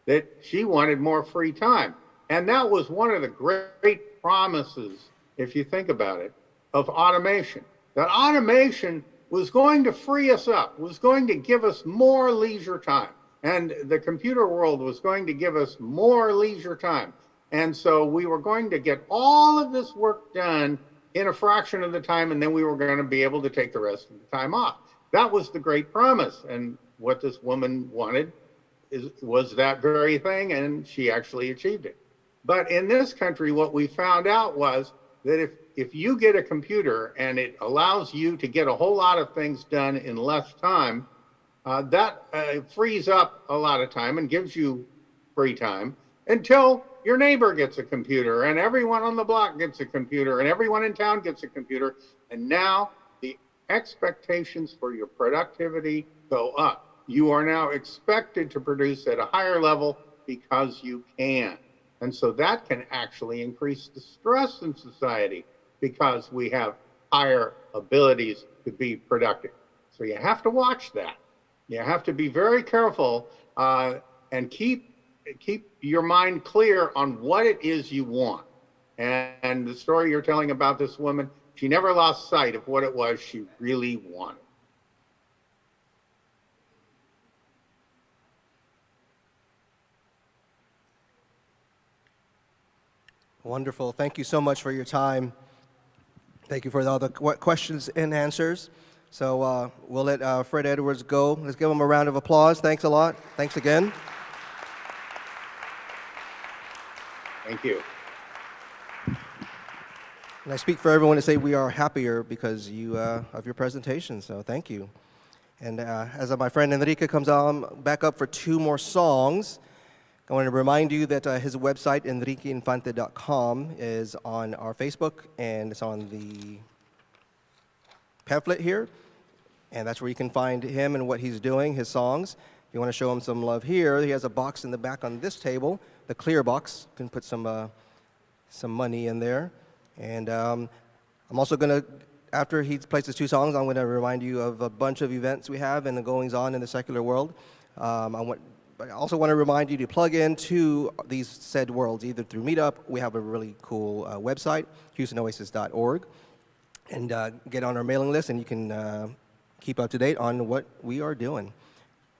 that she wanted more free time. And that was one of the great promises, if you think about it, of automation. That automation was going to free us up, was going to give us more leisure time. And the computer world was going to give us more leisure time. And so we were going to get all of this work done in a fraction of the time, and then we were going to be able to take the rest of the time off. That was the great promise. And what this woman wanted was that very thing, and she actually achieved it. But in this country, what we found out was that if you get a computer and it allows you to get a whole lot of things done in less time, that frees up a lot of time and gives you free time until your neighbor gets a computer, and everyone on the block gets a computer, and everyone in town gets a computer. And now the expectations for your productivity go up. You are now expected to produce at a higher level because you can. And so that can actually increase the stress in society because we have higher abilities to be productive. So you have to watch that. You have to be very careful and keep your mind clear on what it is you want. And the story you're telling about this woman, she never lost sight of what it was she really wanted. Wonderful. Thank you so much for your time. Thank you for all the questions and answers. So we'll let Fred Edwards go. Let's give him a round of applause. Thanks a lot. Thanks again. Thank you. And I speak for everyone to say we are happier because of your presentation, so thank you. And as my friend Enrique comes on back up for 2 more songs, I want to remind you that his website, enriqueinfante.com, is on our Facebook, and it's on the pamphlet here. And that's where you can find him and what he's doing, his songs. If you want to show him some love here, he has a box in the back on this table, the clear box. You can put some money in there. And I'm also going to, after he plays his 2 songs, I'm going to remind you of a bunch of events we have and the goings on in the secular world. I want But I also want to remind you to plug into these said worlds, either through Meetup. We have a really cool website, HoustonOasis.org, and get on our mailing list, and you can keep up to date on what we are doing.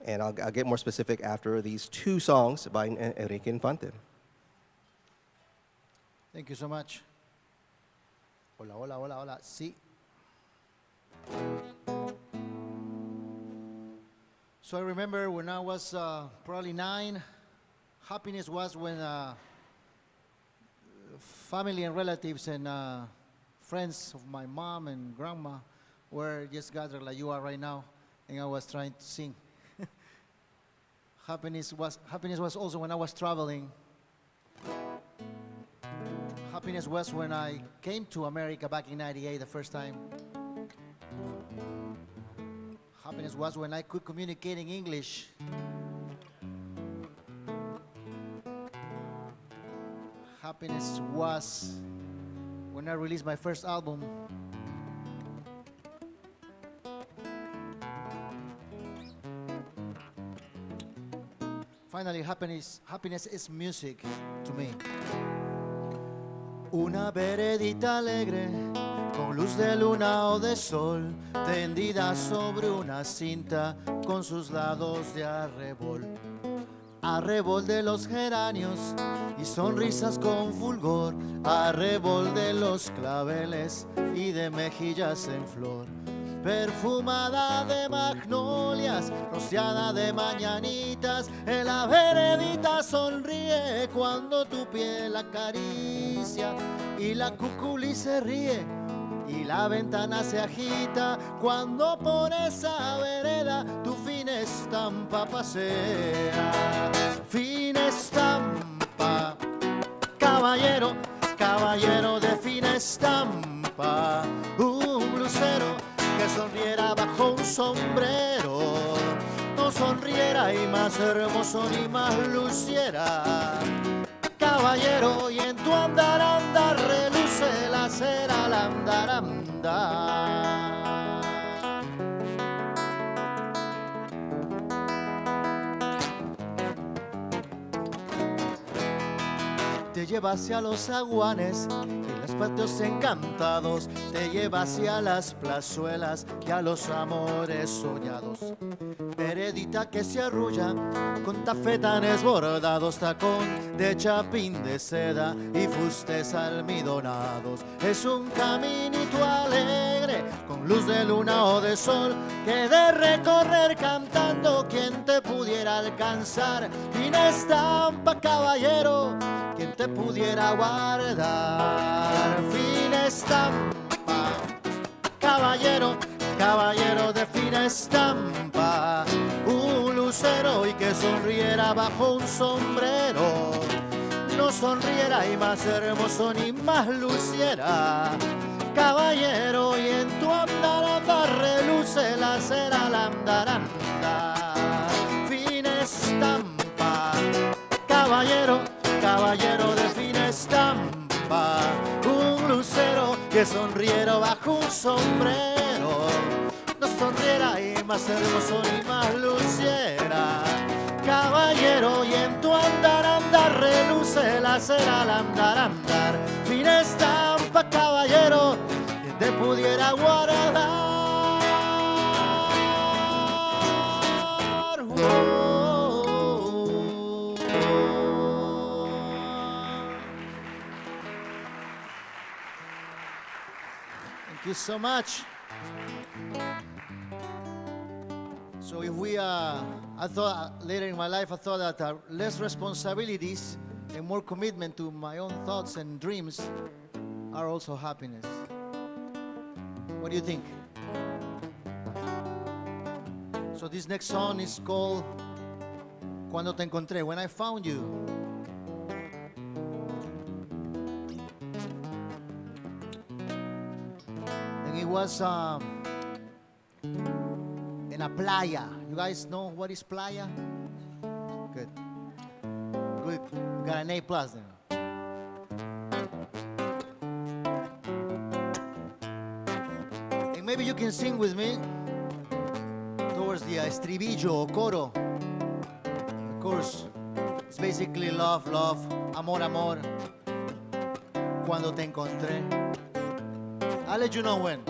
And I'll get more specific after these 2 songs by Enrique Infante. Thank you so much. Hola, hola, hola, hola. Sí. So I remember when I was probably 9, happiness was when family and relatives and friends of my mom and grandma were just gathered like you are right now, and I was trying to sing. Happiness was also when I was traveling. Happiness was when I came to America back in '98 the first time. Happiness was when I could communicate in English. Happiness was when I released my first album. Finally, happiness is music to me. Una veredita alegre, con luz de luna o de sol, tendida sobre una cinta con sus lados de arrebol. Arrebol de los geranios y sonrisas con fulgor, arrebol de los claveles y de mejillas en flor. Perfumada de magnolias, rociada de mañanitas, en la veredita sonríe cuando tu piel acaricia, y la cuculi se ríe y la ventana se agita cuando por esa vereda tu fina estampa pasea. Fina estampa, caballero, caballero de fina estampa, un blusero que sonriera bajo un sombrero, no sonriera y más hermoso ni más luciera. Caballero, y en tu andar, andar, reluce la cera al andar, andar. Te lleva hacia los aguanes y los patios encantados, te lleva hacia las plazuelas y a los amores soñados. Veredita que se arrulla con tafetanes bordados, tacón de chapín de seda y fustes almidonados. Es un caminito alegre con luz de luna o de sol, que de recorrer cantando quien te pudiera alcanzar. Fina estampa, caballero, quien te pudiera guardar. Fina estampa, caballero, caballero de fina estampa, un lucero y que sonriera bajo un sombrero, no sonriera y más hermoso ni más luciera. Caballero, y en tu andar, andar, reluce la cera al andar, andar. Fina estampa, caballero, caballero de fina estampa, un lucero que sonriera bajo un sombrero, no sonriera y más hermoso ni más luciera. Caballero, y en tu andar, andar, reluce la cera al andar, andar. Fina estampa, caballero, que te pudiera guardar. Thank you so much. So if we, I thought later in my life, I thought that less responsibilities and more commitment to my own thoughts and dreams are also happiness. What do you think? So this next song is called Cuando te encontré, When I Found You. And it was in a playa. You guys know what is playa? Good. Good. You got an A+ then. And maybe you can sing with me towards the estribillo o coro. The course, it's basically love, love, amor, amor. Cuando te encontré, I'll let you know when.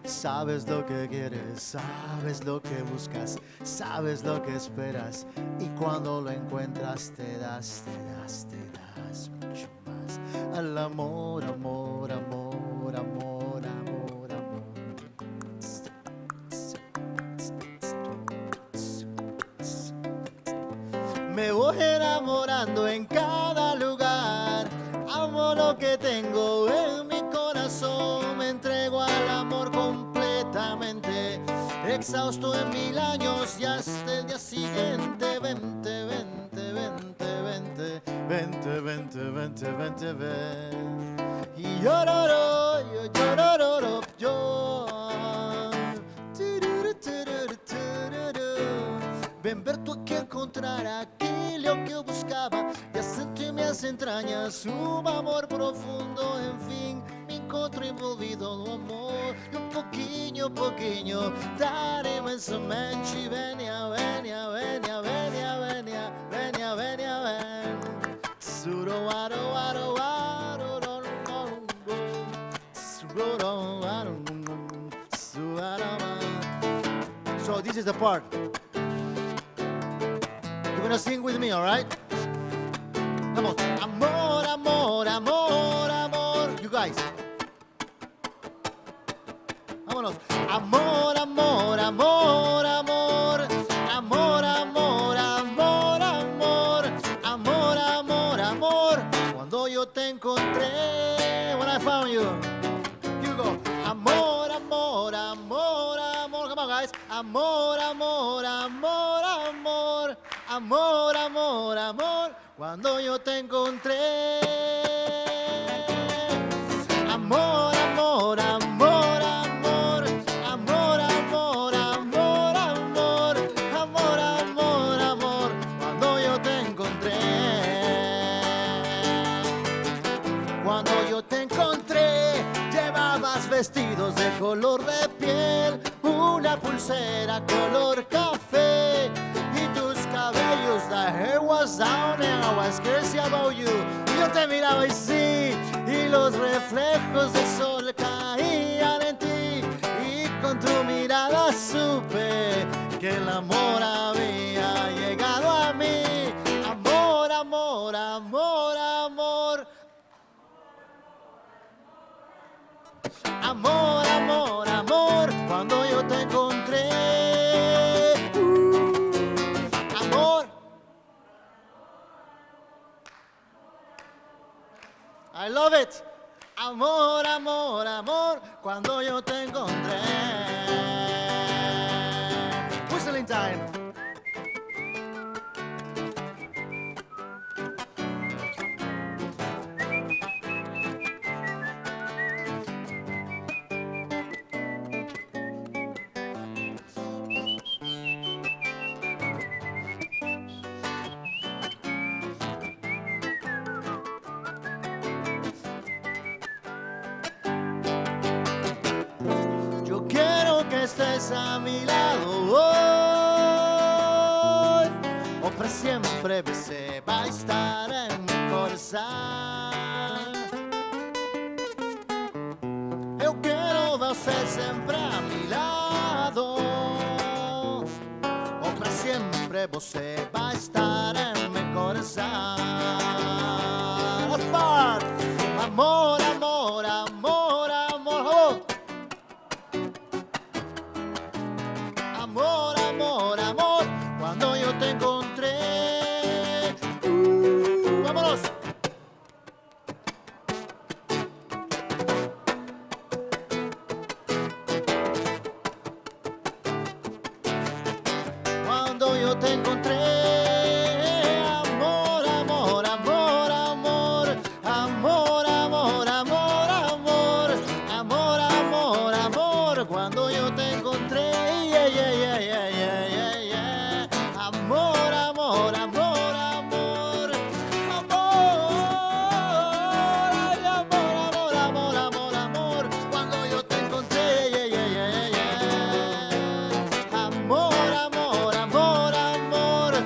Sabes lo que quieres, sabes lo que buscas, sabes lo que esperas, y cuando lo encuentras te das mucho más. Al amor, amor, amor, amor, amor, amor. Me voy enamorando en cada lugar, amo lo que tengo en mi corazón, me entrego al amor completamente, exhausto en 1000 años y hasta el día siguiente. Vente, vente, vente, vente, vente, vente, vente, vente, vente. Y llororo, yo llororo, yo. Ven ver tú que encontrar aquello que yo buscaba, ya sentí en minhas entranhas amor profundo, enfim, me encontro envolvido no amor, e pouquinho, darei imensamente, venha, venha, venha, venha, venha, venha, venha, venha, suro, aro, aro, aro, so this is the part. You're gonna sing with me, all right? Vamos. Amor, amor, amor, amor. You guys. Vámonos. Amor, amor, amor, amor. Amor, amor, amor, amor. Amor, amor, amor. Cuando yo te encontré, when I found you. Here you go. Amor, amor, amor, amor. Come on, guys. Amor, amor, amor, amor. Amor, amor, amor, cuando yo te encontré. Amor, amor, amor, amor. Amor, amor, amor, amor. Amor, amor, amor, cuando yo te encontré. Cuando yo te encontré, llevabas vestidos de color de piel, una pulsera color café, cabellos, the hair was down and I was crazy about you. Y yo te miraba y sí, y los reflejos del sol caían en ti, y con tu mirada supe que el amor había llegado a mí. Amor, amor, amor, amor. Amor, amor, amor, cuando yo te encontré. I love it. Amor, amor, amor, cuando yo te encontré. Whistling time. Estés a mi lado hoy, o para siempre se va a estar en mi coração. Eu quero você sempre a mi lado, o para siempre você vai estar en mi coração. Amor, amor, amor, amor. Amor, amor, amor, cuando yo te encontré. Vámonos. Cuando yo te encontré. Amor, amor, amor, amor. Amor, amor, amor, amor. Amor, amor, amor, cuando yo te encontré. Amor, amor, amor, amor. Amor, amor, amor, amor, amor, cuando yo te encontré. Amor, amor, amor, amor.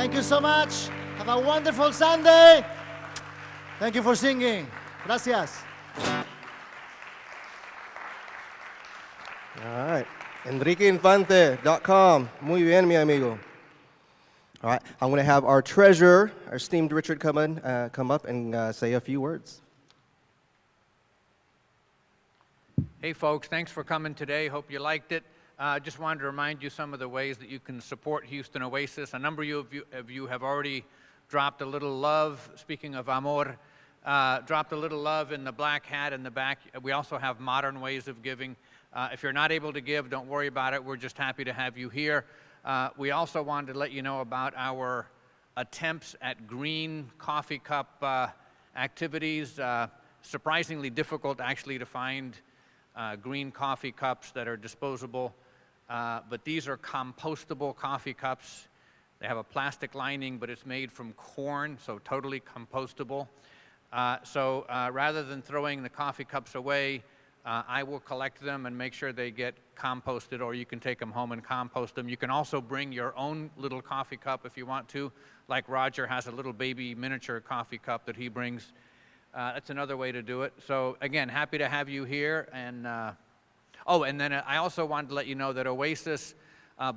Thank you so much. Have a wonderful Sunday. Thank you for singing. Gracias. All right. EnriqueInfante.com. Muy bien, mi amigo. All right. I'm going to have our treasurer, our esteemed Richard, come up and say a few words. Hey folks, thanks for coming today. Hope you liked it. Just wanted to remind you some of the ways that you can support Houston Oasis. A number of you have already dropped a little love. Speaking of amor, dropped a little love in the black hat in the back. We also have modern ways of giving. If you're not able to give, don't worry about it. We're just happy to have you here. We also wanted to let you know about our attempts at green coffee cup activities. Surprisingly difficult actually to find green coffee cups that are disposable, but these are compostable coffee cups. They have a plastic lining, but it's made from corn, so totally compostable. So rather than throwing the coffee cups away, I will collect them and make sure they get composted, or you can take them home and compost them. You can also bring your own little coffee cup if you want to, like Roger has a little baby miniature coffee cup that he brings. That's another way to do it. So again, happy to have you here. And and then I also wanted to let you know that Oasis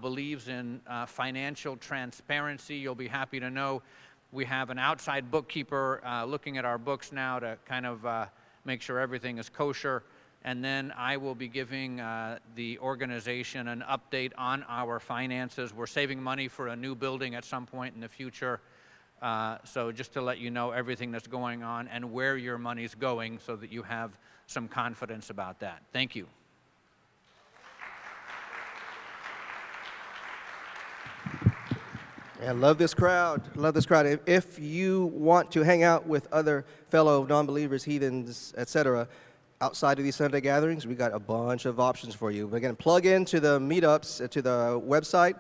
believes in financial transparency. You'll be happy to know we have an outside bookkeeper looking at our books now to kind of make sure everything is kosher. And then I will be giving the organization an update on our finances. We're saving money for a new building at some point in the future. So just to let you know everything that's going on and where your money's going so that you have some confidence about that. Thank you. I love this crowd. Love this crowd. If you want to hang out with other fellow non-believers, heathens, etc., outside of these Sunday gatherings, we got a bunch of options for you. But again, plug into the meetups, to the website,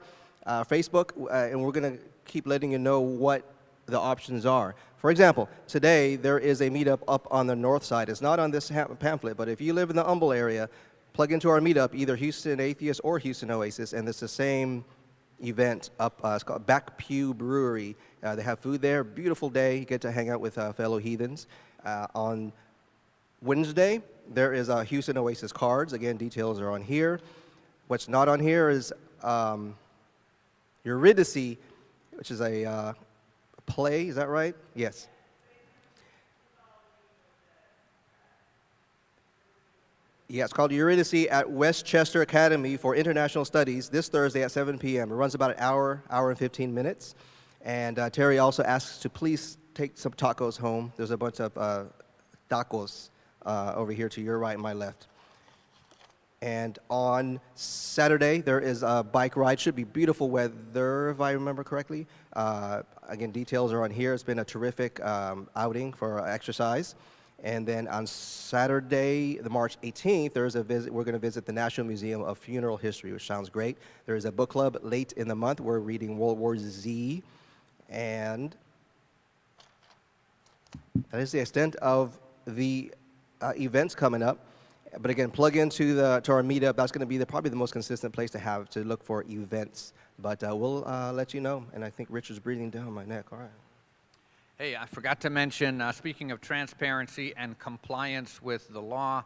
Facebook, and we're going to keep letting you know what the options are. For example, today there is a meetup up on the north side. It's not on this pamphlet, but if you live in the Humble area, plug into our meetup, either Houston Atheist or Houston Oasis, and it's the same event up. It's called Back Pew Brewery. They have food there. Beautiful day. You get to hang out with fellow heathens. On Wednesday, there is Houston Oasis cards. Again, details are on here. What's not on here is Eurydice, which is a play. Is that right? Yes. Yeah, it's called Eurydice at Westchester Academy for International Studies this Thursday at 7 p.m. It runs about an hour and 15 minutes. And Terry also asks to please take some tacos home. There's a bunch of tacos over here to your right and my left. And on Saturday, there is a bike ride. Should be beautiful weather, if I remember correctly. Again, details are on here. It's been a terrific outing for exercise. And then on Saturday, the March 18th, there's a visit. We're going to visit the National Museum of Funeral History, which sounds great. There is a book club late in the month. We're reading World War Z. And that is the extent of the events coming up. But again, plug into to our meetup. That's going to be probably the most consistent place to have to look for events. But we'll let you know. And I think Richard's breathing down my neck. All right. Hey, I forgot to mention, speaking of transparency and compliance with the law,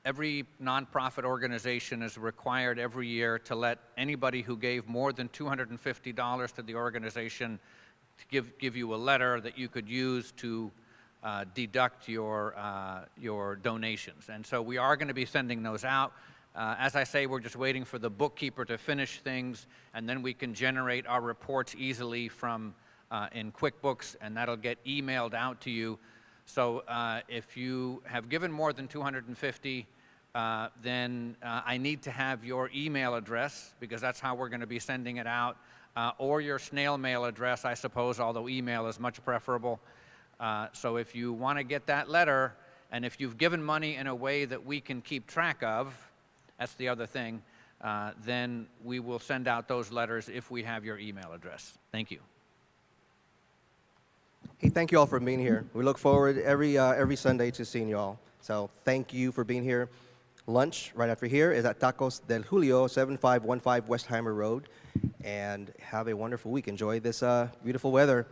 every nonprofit organization is required every year to let anybody who gave more than $250 to the organization to give you a letter that you could use to deduct your donations. And so we are going to be sending those out. As I say, we're just waiting for the bookkeeper to finish things, and then we can generate our reports easily from in QuickBooks, and that'll get emailed out to you. So if you have given more than $250, then I need to have your email address, because that's how we're going to be sending it out, or your snail mail address, I suppose, although email is much preferable. So if you want to get that letter, and if you've given money in a way that we can keep track of, that's the other thing, then we will send out those letters if we have your email address. Thank you. Hey, thank you all for being here. We look forward every Sunday to seeing you all. So thank you for being here. Lunch right after here is at Tacos del Julio, 7515 Westheimer Road. and have a wonderful week. Enjoy this beautiful weather.